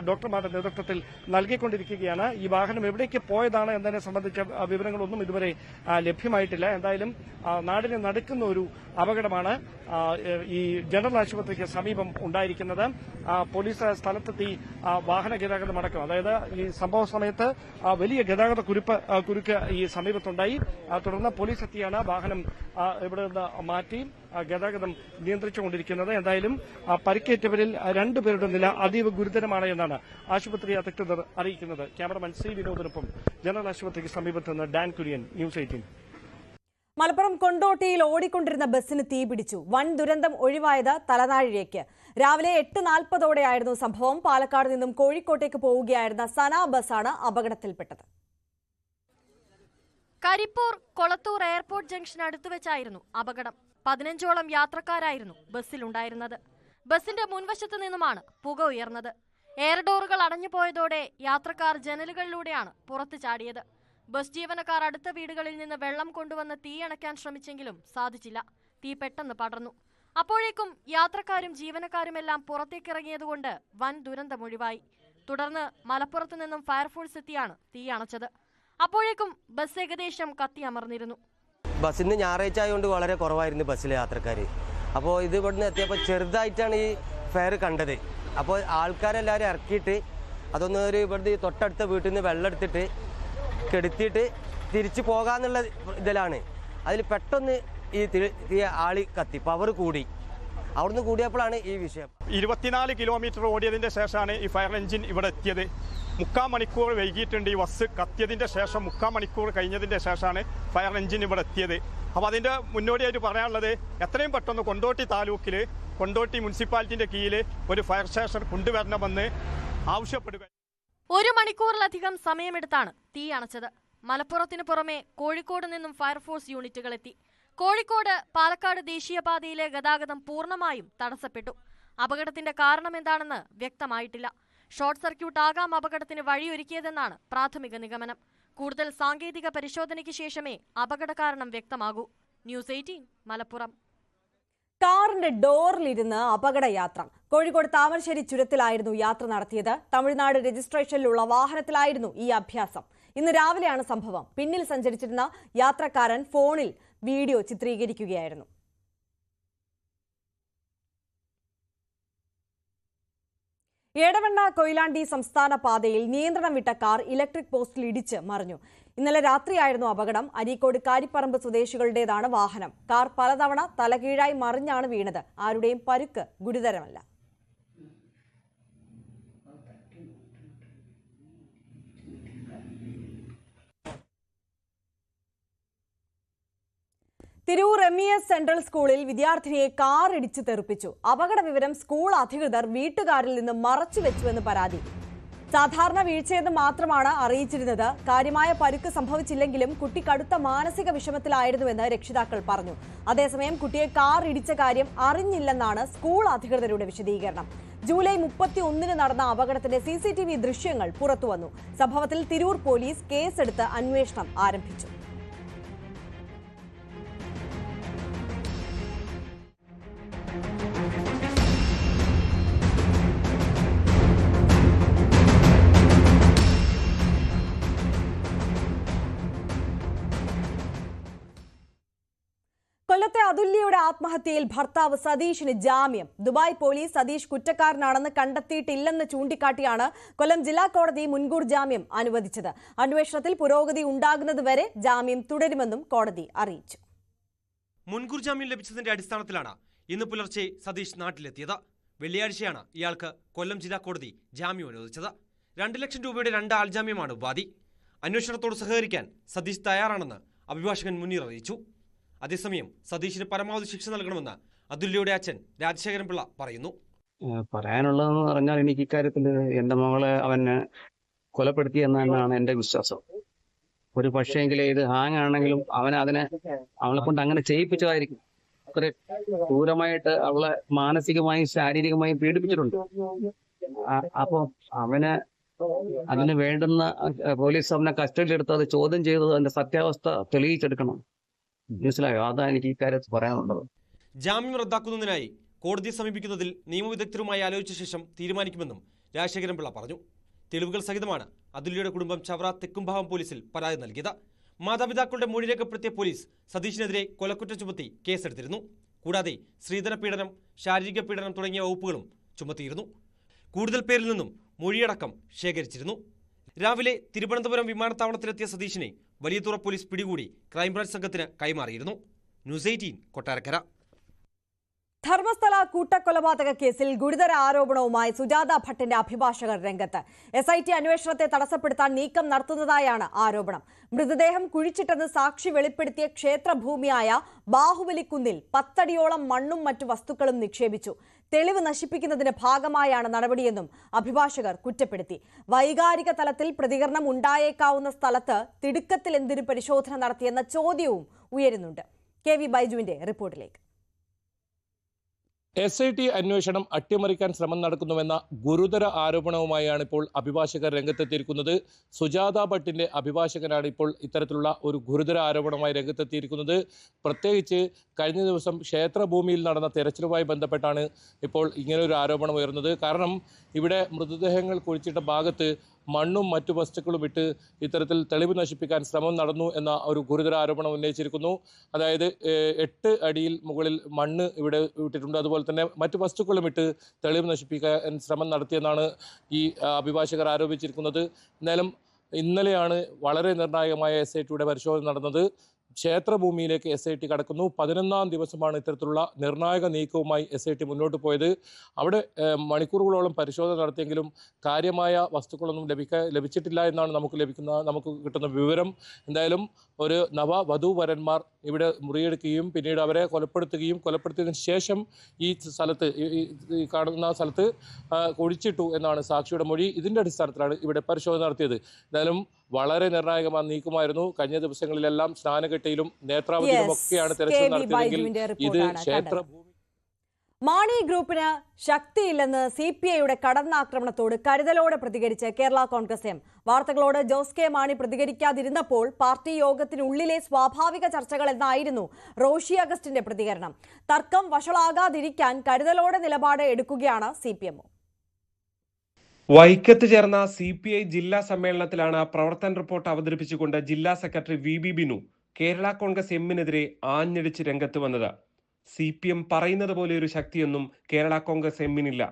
ഡോക്ടർമാരുടെ നേതൃത്വത്തിൽ നൽകിക്കൊണ്ടിരിക്കുകയാണ്. ഈ വാഹനം എവിടേക്ക് പോയതാണ് എന്നതിനെ സംബന്ധിച്ച വിവരങ്ങളൊന്നും ഇതുവരെ ലഭ്യമായിട്ടില്ല. എന്തായാലും നാടിനെ നടുക്കുന്ന ഒരു അപകടമാണ് ഈ ജനറൽ ആശുപത്രിക്ക് സമീപം ഉണ്ടായിരിക്കുന്നത്. പോലീസ് സ്ഥലത്തെത്തി വാഹന ഗതാഗതം അടക്കം, അതായത് ഈ സംഭവ സമയത്ത് വലിയ ഗതാഗത കുരുക്ക് ഈ സമീപത്തുണ്ടായി. തുടർന്ന് പോലീസ് എത്തിയാണ് വാഹനം ഇവിടെ നിന്ന് മാറ്റി ഗതാഗതം നിയന്ത്രിച്ചുകൊണ്ടിരിക്കുന്നത്. എന്തായാലും പരിക്കേറ്റവരിൽ 2 പേരുടെ നില അതീവ ഗുരുതരമാണ് എന്നാണ് ആശുപത്രി അധികൃതർ അറിയിക്കുന്നത്. ക്യാമറമാൻ സി വിനോദിനൊപ്പം ജനറൽ ആശുപത്രിക്ക് സമീപത്ത് നിന്ന് ഡാൻ കുര്യൻ, ന്യൂസ് 18. മലപ്പുറം കൊണ്ടോട്ടിയിൽ ഓടിക്കൊണ്ടിരുന്ന ബസ്സിന് തീപിടിച്ചു. വൻ ദുരന്തം ഒഴിവായത് തലനാഴിഴയ്ക്ക്. രാവിലെ 8:40ഓടെയായിരുന്നു സംഭവം. പാലക്കാട് നിന്നും കോഴിക്കോട്ടേക്ക് പോവുകയായിരുന്ന സന ബസ്സാണ് അപകടത്തിൽപ്പെട്ടത്. കരിപ്പൂർ കൊളത്തൂർ എയർപോർട്ട് ജംഗ്ഷൻ അടുത്ത് വെച്ചായിരുന്നു അപകടം. 15ഓളം യാത്രക്കാരായിരുന്നു ബസ്സിലുണ്ടായിരുന്നത്. ബസിന്റെ മുൻവശത്ത് നിന്നുമാണ് പുക ഉയർന്നത്. എയർ ഡോറുകൾ അടഞ്ഞുപോയതോടെ യാത്രക്കാർ ജനലുകളിലൂടെയാണ് പുറത്തു ചാടിയത്. ബസ് ജീവനക്കാർ അടുത്ത വീടുകളിൽ നിന്ന് വെള്ളം കൊണ്ടുവന്ന് തീയണയ്ക്കാൻ ശ്രമിച്ചെങ്കിലും സാധിച്ചില്ല. തീ പെട്ടെന്ന് പടർന്നു. അപ്പോഴേക്കും യാത്രക്കാരും ജീവനക്കാരുമെല്ലാം പുറത്തേക്കിറങ്ങിയതുകൊണ്ട് വൻ ദുരന്തമൊഴിവായി. തുടർന്ന് മലപ്പുറത്ത് നിന്നും ഫയർഫോഴ്സ് എത്തിയാണ് തീ അണച്ചത്. അപ്പോഴേക്കും ബസ് ഏകദേശം കത്തിയമർന്നിരുന്നു. ബസ്സിന് ഞായറാഴ്ച ആയതുകൊണ്ട് വളരെ കുറവായിരുന്നു ബസ്സിലെ യാത്രക്കാർ. അപ്പോൾ ഇത് ഇവിടുന്ന് എത്തിയപ്പോൾ ചെറുതായിട്ടാണ് ഈ ഫയർ കണ്ടത്. അപ്പോൾ ആൾക്കാരെല്ലാവരും ഇറക്കിയിട്ട് അതൊന്ന് ഒരു ഇവിടുത്തെ തൊട്ടടുത്ത വീട്ടിൽ നിന്ന് വെള്ളം എടുത്തിട്ട് കെടുത്തിയിട്ട് തിരിച്ചു പോകാന്നുള്ള ഇതിലാണ്. അതിൽ പെട്ടെന്ന് ഈ ആളി കത്തി പവർ കൂടി. അവിടുന്ന് കൂടിയപ്പോഴാണ് ഈ വിഷയം. 24 കിലോമീറ്റർ ഓടിയതിൻ്റെ ശേഷമാണ് ഈ ഫയർ എഞ്ചിൻ ഇവിടെ എത്തിയത്. 3/4 മണിക്കൂർ വൈകിയിട്ടുണ്ട്. ഈ ബസ് കത്തിയതിൻ്റെ ശേഷം 3/4 മണിക്കൂർ കഴിഞ്ഞതിൻ്റെ ശേഷമാണ് ഫയർ എഞ്ചിൻ ഇവിടെ എത്തിയത്. അപ്പോൾ അതിൻ്റെ മുന്നോടിയായിട്ട് പറയാനുള്ളത് എത്രയും പെട്ടെന്ന് കൊണ്ടോട്ടി താലൂക്കിൽ കൊണ്ടോട്ടി മുനിസിപ്പാലിറ്റിൻ്റെ കീഴിൽ ഒരു ഫയർ സ്റ്റേഷൻ കൊണ്ടുവരണമെന്ന് ആവശ്യപ്പെടുക. 1 മണിക്കൂറിലധികം സമയമെടുത്താണ് തീ അണച്ചത്. മലപ്പുറത്തിന് പുറമെ കോഴിക്കോട് നിന്നും ഫയർഫോഴ്സ് യൂണിറ്റുകൾ എത്തി. കോഴിക്കോട് പാലക്കാട് ദേശീയപാതയിലെ ഗതാഗതം പൂർണ്ണമായും തടസ്സപ്പെട്ടു. അപകടത്തിന്റെ കാരണം എന്താണെന്ന് വ്യക്തമായിട്ടില്ല. ഷോർട്ട് സർക്യൂട്ട് ആകാം അപകടത്തിന് വഴിയൊരുക്കിയതെന്നാണ് പ്രാഥമിക നിഗമനം. കൂടുതൽ സാങ്കേതിക പരിശോധനയ്ക്ക് ശേഷമേ അപകട കാരണം വ്യക്തമാകൂ. ന്യൂസ് 18 മലപ്പുറം. കാറിന്റെ ഡോറിലിരുന്ന് അപകടയാത്ര. കോഴിക്കോട് താമരശ്ശേരി ചുരത്തിലായിരുന്നു യാത്ര നടത്തിയത്. തമിഴ്നാട് രജിസ്ട്രേഷനിലുള്ള വാഹനത്തിലായിരുന്നു ഈ അഭ്യാസം. ഇന്ന് രാവിലെയാണ് സംഭവം. പിന്നിൽ സഞ്ചരിച്ചിരുന്ന യാത്രക്കാരൻ ഫോണിൽ വീഡിയോ ചിത്രീകരിക്കുകയായിരുന്നു. എടവണ്ണ കൊയിലാണ്ടി സംസ്ഥാന പാതയിൽ നിയന്ത്രണം വിട്ട കാർ ഇലക്ട്രിക് പോസ്റ്റിൽ ഇടിച്ച് മറിഞ്ഞു. ഇന്നലെ രാത്രിയായിരുന്നു അപകടം. അരീക്കോട് കാരിപ്പറമ്പ് സ്വദേശികളുടേതാണ് വാഹനം. കാർ പലതവണ തലകീഴായി മറിഞ്ഞാണ് വീണത്. ആരുടെയും പരുക്ക് ഗുരുതരമല്ല. തിരൂർ MES സെൻട്രൽ സ്കൂളിൽ വിദ്യാർത്ഥിനിയെ കാർ ഇടിച്ച് തെറിപ്പിച്ചു. അപകട വിവരം സ്കൂൾ അധികൃതർ വീട്ടുകാരിൽ നിന്ന് മറച്ചുവെച്ചുവെന്ന് പരാതി. സാധാരണ വീഴ്ചയെന്ന് മാത്രമാണ് അറിയിച്ചിരുന്നത്. കാര്യമായ പരുക്ക് സംഭവിച്ചില്ലെങ്കിലും കുട്ടി കടുത്ത മാനസിക വിഷമത്തിലായിരുന്നുവെന്ന് രക്ഷിതാക്കൾ പറഞ്ഞു. അതേസമയം കുട്ടിയെ കാർ ഇടിച്ച കാര്യം അറിഞ്ഞില്ലെന്നാണ് സ്കൂൾ അധികൃതരുടെ വിശദീകരണം. ജൂലൈ 31-ന് നടന്ന അപകടത്തിന്റെ CCTV ദൃശ്യങ്ങൾ പുറത്തുവന്നു. സംഭവത്തിൽ തിരൂർ പോലീസ് കേസെടുത്ത് അന്വേഷണം ആരംഭിച്ചു. കൊല്ലത്തെ അതുല്യയുടെ ആത്മഹത്യയിൽ ഭർത്താവ് സതീഷിന് ജാമ്യം. ദുബായ് പോലീസ് സതീഷ് കുറ്റക്കാരനാണെന്ന് കണ്ടെത്തിയിട്ടില്ലെന്ന് ചൂണ്ടിക്കാട്ടിയാണ് കൊല്ലം ജില്ലാ കോടതി മുൻകൂർ ജാമ്യം അനുവദിച്ചത്. അന്വേഷണത്തിൽ പുരോഗതി ഉണ്ടാകുന്നതുവരെ ജാമ്യം തുടരുമെന്നും കോടതി അറിയിച്ചു. മുൻകൂർ ജാമ്യം ലഭിച്ചതിന്റെ അടിസ്ഥാനത്തിലാണ് ഇന്ന് പുലർച്ചെ സതീഷ് നാട്ടിലെത്തിയത്. വെള്ളിയാഴ്ചയാണ് ഇയാൾക്ക് കൊല്ലം ജില്ലാ കോടതി ജാമ്യം അനുവദിച്ചത്. 2 ലക്ഷം രൂപയുടെ 2 ആൾജാമ്യമാണ് ഉപാധി. അന്വേഷണത്തോട് സഹകരിക്കാൻ സതീഷ് തയ്യാറാണെന്ന് അഭിഭാഷകൻ മുനീർ അറിയിച്ചു. അതേസമയം സതീഷിന് പരമാവധി ശിക്ഷ നൽകണമെന്ന് അതുല്യയുടെ അച്ഛൻ രാജശേഖരൻ പിള്ള പറയുന്നു. പറയാനുള്ളതെന്ന് പറഞ്ഞാൽ എനിക്ക് ഇക്കാര്യത്തിൽ എൻ്റെ മകളെ അവന് കൊലപ്പെടുത്തി എന്നാണ് എൻ്റെ വിശ്വാസം. ഒരു പക്ഷേങ്കിൽ ഇത് ഹാങ് ആണെങ്കിലും അവളെ കൊണ്ട് അങ്ങനെ ചെയ്യിപ്പിച്ചതായിരിക്കും. അത്ര ക്രൂരമായിട്ട് അവളെ മാനസികമായും ശാരീരികമായും പീഡിപ്പിച്ചിട്ടുണ്ട്. അപ്പോൾ അതിന് വേണ്ടുന്ന പോലീസ് അവനെ കസ്റ്റഡിയിലെടുത്ത് അത് ചോദ്യം ചെയ്തത് അതിന്റെ സത്യാവസ്ഥ തെളിയിച്ചെടുക്കണം. മനസ്സിലായോ? അതാണ് എനിക്ക് ഇക്കാര്യത്തിൽ പറയാനുള്ളത്. ജാമ്യം റദ്ദാക്കുന്നതിനായി കോടതിയെ സമീപിക്കുന്നതിൽ നിയമവിദഗ്ധരുമായി ആലോചിച്ച ശേഷം തീരുമാനിക്കുമെന്നും രാജശേഖരൻ പിള്ള പറഞ്ഞു. തെളിവുകൾ സഹിതമാണ് അതുല്യയുടെ കുടുംബം ചവറ തെക്കുംഭാവം പോലീസിൽ പരാതി നൽകിയത്. മാതാപിതാക്കളുടെ മൊഴി രേഖപ്പെടുത്തിയ പോലീസ് സതീഷിനെതിരെ കൊലക്കുറ്റം ചുമത്തി കേസെടുത്തിരുന്നു. കൂടാതെ സ്ത്രീധന പീഡനം, ശാരീരിക പീഡനം തുടങ്ങിയ വകുപ്പുകളും ചുമത്തിയിരുന്നു. കൂടുതൽ പേരിൽ നിന്നും മൊഴിയടക്കം ശേഖരിച്ചിരുന്നു. രാവിലെ തിരുവനന്തപുരം വിമാനത്താവളത്തിലെത്തിയ സതീഷിനെ വലിയതുറ പോലീസ് പിടികൂടി ക്രൈംബ്രാഞ്ച് സംഘത്തിന് കൈമാറിയിരുന്നു. ന്യൂസ് 18 കൊട്ടാരക്കര. ധർമ്മസ്ഥല കൂട്ടക്കൊലപാതക കേസിൽ ഗുരുതര ആരോപണവുമായി സുജാത ഭട്ടിന്റെ അഭിഭാഷകർ രംഗത്ത്. SIT അന്വേഷണത്തെ തടസ്സപ്പെടുത്താൻ നീക്കം നടത്തുന്നതായാണ് ആരോപണം. മൃതദേഹം കുഴിച്ചിട്ടെന്ന് സാക്ഷി വെളിപ്പെടുത്തിയ ക്ഷേത്രഭൂമിയായ ബാഹുബലിക്കുന്നിൽ 10 അടിയോളം മണ്ണും മറ്റു വസ്തുക്കളും നിക്ഷേപിച്ചു. തെളിവ് നശിപ്പിക്കുന്നതിന്റെ ഭാഗമായാണ് നടപടിയെന്നും അഭിഭാഷകർ കുറ്റപ്പെടുത്തി. വൈകാരിക തലത്തിൽ പ്രതികരണം ഉണ്ടായേക്കാവുന്ന സ്ഥലത്ത് തിടുക്കത്തിൽ എന്തിനു പരിശോധന നടത്തിയെന്ന ചോദ്യവും ഉയരുന്നുണ്ട്. KV ബൈജുവിന്റെ റിപ്പോർട്ടിലേക്ക്. SIT അന്വേഷണം അട്ടിമറിക്കാൻ ശ്രമം നടക്കുന്നുവെന്ന ഗുരുതര ആരോപണവുമായാണ് ഇപ്പോൾ അഭിഭാഷകർ രംഗത്തെത്തിയിരിക്കുന്നത്. സുജാത ഭട്ടിന്റെ അഭിഭാഷകനാണ് ഇപ്പോൾ ഇത്തരത്തിലുള്ള ഒരു ഗുരുതര ആരോപണവുമായി രംഗത്തെത്തിയിരിക്കുന്നത്. പ്രത്യേകിച്ച് കഴിഞ്ഞ ദിവസം ക്ഷേത്രഭൂമിയിൽ നടന്ന തെരച്ചിലുമായി ബന്ധപ്പെട്ടാണ് ഇപ്പോൾ ഇങ്ങനൊരു ആരോപണം ഉയർന്നത്. കാരണം ഇവിടെ മൃതദേഹങ്ങൾ കുഴിച്ചിട്ട ഭാഗത്ത് മണ്ണും മറ്റു വസ്തുക്കളും ഇട്ട് ഇത്തരത്തിൽ തെളിവ് നശിപ്പിക്കാൻ ശ്രമം നടന്നു എന്ന ഒരു ഗുരുതര ആരോപണം ഉന്നയിച്ചിരിക്കുന്നു. അതായത് 8 അടിയിൽ മുകളിൽ മണ്ണ് ഇവിടെ ഇട്ടിട്ടുണ്ട്. അതുപോലെ തന്നെ മറ്റു വസ്തുക്കളും ഇട്ട് തെളിവ് നശിപ്പിക്കാൻ ശ്രമം നടത്തിയെന്നാണ് ഈ അഭിഭാഷകർ ആരോപിച്ചിരിക്കുന്നത്. എന്നാലും ഇന്നലെയാണ് വളരെ നിർണായകമായ SITയുടെ പരിശോധന നടന്നത്. ക്ഷേത്രഭൂമിയിലേക്ക് SIT കടക്കുന്നു. 11ാം ദിവസമാണ് ഇത്തരത്തിലുള്ള നിർണായക നീക്കവുമായി SIT മുന്നോട്ട് പോയത്. അവിടെ മണിക്കൂറുകളോളം പരിശോധന നടത്തിയെങ്കിലും കാര്യമായ വസ്തുക്കളൊന്നും ലഭിച്ചിട്ടില്ല എന്നാണ് നമുക്ക് കിട്ടുന്ന വിവരം. എന്തായാലും ഒരു വധൂവരന്മാർ ഇവിടെ മുറിയെടുക്കുകയും പിന്നീട് അവരെ കൊലപ്പെടുത്തിയതിനു ശേഷം ഈ സ്ഥലത്ത് ഈ കാണുന്ന സ്ഥലത്ത് ഒഴിച്ചിട്ടു എന്നാണ് സാക്ഷിയുടെ മൊഴി. ഇതിന്റെ അടിസ്ഥാനത്തിലാണ് ഇവിടെ പരിശോധന നടത്തിയത്. എന്തായാലും വളരെ നിർണായകമായ നീക്കമായിരുന്നു. കഴിഞ്ഞ ദിവസങ്ങളിലെല്ലാം സ്നാനഘട്ടയിലും നേത്രാവതിയിലും ഒക്കെയാണ് തെരച്ചിൽ നടത്തിയതെങ്കിൽ ഇത് ക്ഷേത്രഭൂമി. മാണി ഗ്രൂപ്പിന് ശക്തിയില്ലെന്ന് CPIയുടെ കടന്നാക്രമണത്തോട് കരുതലോടെ പ്രതികരിച്ച് കേരള കോൺഗ്രസ് എം. വാർത്തകളോട് ജോസ് കെ മാണി പ്രതികരിക്കാതിരുന്നപ്പോൾ പാർട്ടി യോഗത്തിനുള്ളിലെ സ്വാഭാവിക ചർച്ചകൾ എന്നായിരുന്നു റോഷി അഗസ്റ്റിന്റെ പ്രതികരണം. തർക്കം വഷളാകാതിരിക്കാൻ കരുതലോടെ നിലപാട് എടുക്കുകയാണ് CPM. വൈക്കത്ത് ചേർന്ന CPI ജില്ലാ സമ്മേളനത്തിലാണ് പ്രവർത്തന റിപ്പോർട്ട് അവതരിപ്പിച്ചുകൊണ്ട് ജില്ലാ സെക്രട്ടറി VB ബിനു കേരള കോൺഗ്രസ് എമ്മിനെതിരെ ആഞ്ഞടിച്ച് രംഗത്ത് വന്നത്. CPM പറയുന്നത് പോലെ ഒരു ശക്തിയൊന്നും കേരള കോൺഗ്രസ് എമ്മിനില്ല.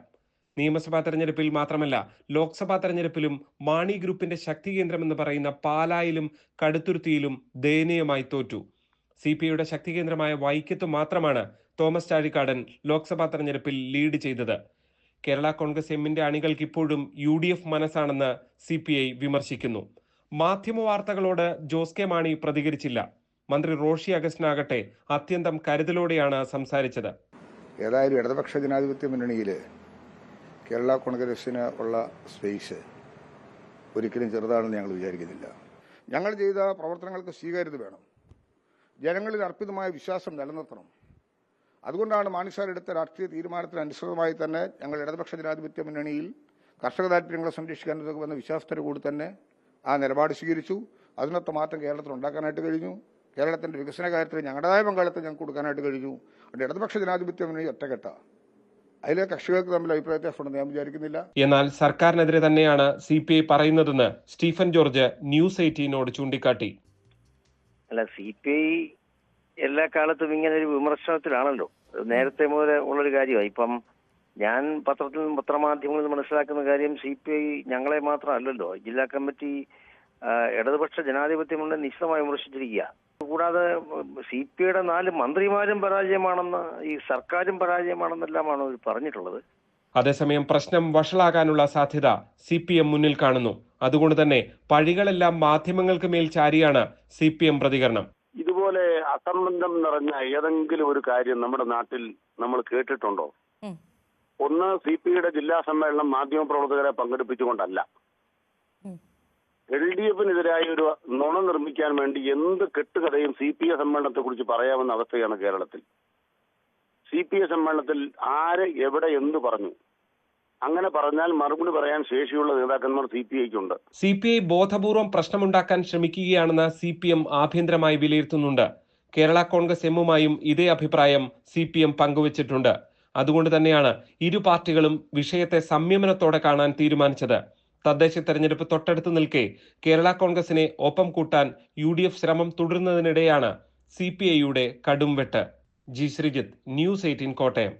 നിയമസഭാ തെരഞ്ഞെടുപ്പിൽ മാത്രമല്ല ലോക്സഭാ തെരഞ്ഞെടുപ്പിലും മാണി ഗ്രൂപ്പിന്റെ ശക്തി കേന്ദ്രമെന്ന് പറയുന്ന പാലായിലും കടുത്തുരുത്തിയിലും ദയനീയമായി തോറ്റു. CPIയുടെ ശക്തി കേന്ദ്രമായ വൈക്കത്ത് മാത്രമാണ് തോമസ് ചാഴിക്കാടൻ ലോക്സഭാ തെരഞ്ഞെടുപ്പിൽ ലീഡ് ചെയ്തത്. കേരള കോൺഗ്രസ് എമ്മിന്റെ അണികൾക്ക് ഇപ്പോഴും UDF മനസ്സാണെന്ന് CPI വിമർശിക്കുന്നു. മാധ്യമ വാർത്തകളോട് ജോസ് കെ മാണി പ്രതികരിച്ചില്ല. മന്ത്രി റോഷി അഗസ്റ്റിനാകട്ടെ അത്യന്തം കരുതലോടെയാണ് സംസാരിച്ചത്. ഏതായാലും ഇടതുപക്ഷ ജനാധിപത്യ മുന്നണിയിൽ കേരള കോൺഗ്രസിന് ഉള്ള സ്പേസ് ഒരിക്കലും ചെറുതാണെന്ന് ഞങ്ങൾ വിചാരിക്കുന്നില്ല. ഞങ്ങൾ ചെയ്ത പ്രവർത്തനങ്ങൾക്ക് സ്വീകാര്യത വേണം. ജനങ്ങളിൽ അർപ്പിതമായ വിശ്വാസം നിലനിർത്തണം. അതുകൊണ്ടാണ് മാണി സാർ എടുത്ത രാഷ്ട്രീയ തീരുമാനത്തിന് അനുസൃതമായി തന്നെ ഞങ്ങൾ ഇടതുപക്ഷ ജനാധിപത്യ മുന്നണിയിൽ കർഷക താല്പര്യങ്ങളെ സംരക്ഷിക്കാൻ വന്ന വിശ്വാസത്തോടു കൂടി തന്നെ ആ നിലപാട് സ്വീകരിച്ചു. അതിനൊത്ത മാറ്റം കേരളത്തിൽ ഉണ്ടാക്കാനായിട്ട് കഴിഞ്ഞു. കേരളത്തിന്റെ വികസന കാര്യത്തിൽ ഞങ്ങളുടേതായ പങ്കാളിത്തം ഞങ്ങൾക്ക് കൊടുക്കാനായിട്ട് കഴിഞ്ഞു. അതുകൊണ്ട് ഇടതുപക്ഷ ജനാധിപത്യ മുന്നണി ഒറ്റക്കെട്ട. അതിലെ കർഷകർക്ക് തമ്മിൽ അഭിപ്രായ വ്യത്യാസമുണ്ടെന്ന് ഞാൻ വിചാരിക്കുന്നില്ല. എന്നാൽ സർക്കാരിനെതിരെ തന്നെയാണ് CPI പറയുന്നതെന്ന് സ്റ്റീഫൻ ജോർജ് ന്യൂസ് 18നോട് ചൂണ്ടിക്കാട്ടി. അല്ല, CPI എല്ലാ കാലത്തും ഇങ്ങനെ ഒരു വിമർശനത്തിലാണല്ലോ. നേരത്തെ മുതൽ ഉള്ളൊരു കാര്യമാണ്. ഇപ്പം ഞാൻ പത്രമാധ്യമങ്ങളിൽ മനസ്സിലാക്കുന്ന കാര്യം CPI ഞങ്ങളെ മാത്രമല്ലല്ലോ, ജില്ലാ കമ്മിറ്റി ഇടതുപക്ഷ ജനാധിപത്യം കൊണ്ട് നിശ്ചിതമായി വിമർശിച്ചിരിക്കുക. കൂടാതെ CPIയുടെ 4 മന്ത്രിമാരും പരാജയമാണെന്ന് ഈ സർക്കാരും പരാജയമാണെന്നെല്ലാമാണ് അവർ പറഞ്ഞിട്ടുള്ളത്. അതേസമയം പ്രശ്നം വഷളാകാനുള്ള സാധ്യത CPM മുന്നിൽ കാണുന്നു. അതുകൊണ്ട് തന്നെ പഴികളെല്ലാം മാധ്യമങ്ങൾക്ക് മേൽ ചാരിയാണ് CPM പ്രതികരണം. ഇതുപോലെ അസംബന്ധം നിറഞ്ഞ ഏതെങ്കിലും ഒരു കാര്യം നമ്മുടെ നാട്ടിൽ നമ്മൾ കേട്ടിട്ടുണ്ടോ? ഒന്ന്, CPIയുടെ ജില്ലാ സമ്മേളനം മാധ്യമപ്രവർത്തകരെ പങ്കെടുപ്പിച്ചുകൊണ്ടല്ല. LDFനെതിരായ ഒരു നുണ നിർമ്മിക്കാൻ വേണ്ടി എന്ത് കെട്ടുകഥയും CPI സമ്മേളനത്തെ കുറിച്ച് പറയാവുന്ന അവസ്ഥയാണ് കേരളത്തിൽ. CPI സമ്മേളനത്തിൽ ആര് എവിടെ എന്ത് പറഞ്ഞു, അങ്ങനെ പറഞ്ഞാൽ മറുപടി പറയാൻ ശേഷിയുള്ള നേതാക്കന്മാർ CPIക്കുണ്ട്. CPI ബോധപൂർവം പ്രശ്നമുണ്ടാക്കാൻ ശ്രമിക്കുകയാണെന്ന് CPM ആഭ്യന്തരമായി വിലയിരുത്തുന്നുണ്ട്. കേരള കോൺഗ്രസ് എമ്മുമായും ഇതേ അഭിപ്രായം CPM പങ്കുവച്ചിട്ടുണ്ട്. അതുകൊണ്ട് തന്നെയാണ് ഇരു പാർട്ടികളും വിഷയത്തെ സംയമനത്തോടെ കാണാൻ തീരുമാനിച്ചത്. തദ്ദേശ തെരഞ്ഞെടുപ്പ് തൊട്ടടുത്ത് നിൽക്കെ കേരള കോൺഗ്രസിനെ ഒപ്പം കൂട്ടാൻ UDF ശ്രമം തുടരുന്നതിനിടെയാണ് CPIയുടെ കടുംവെട്ട്. G Sreejith, news 18 Kottayam.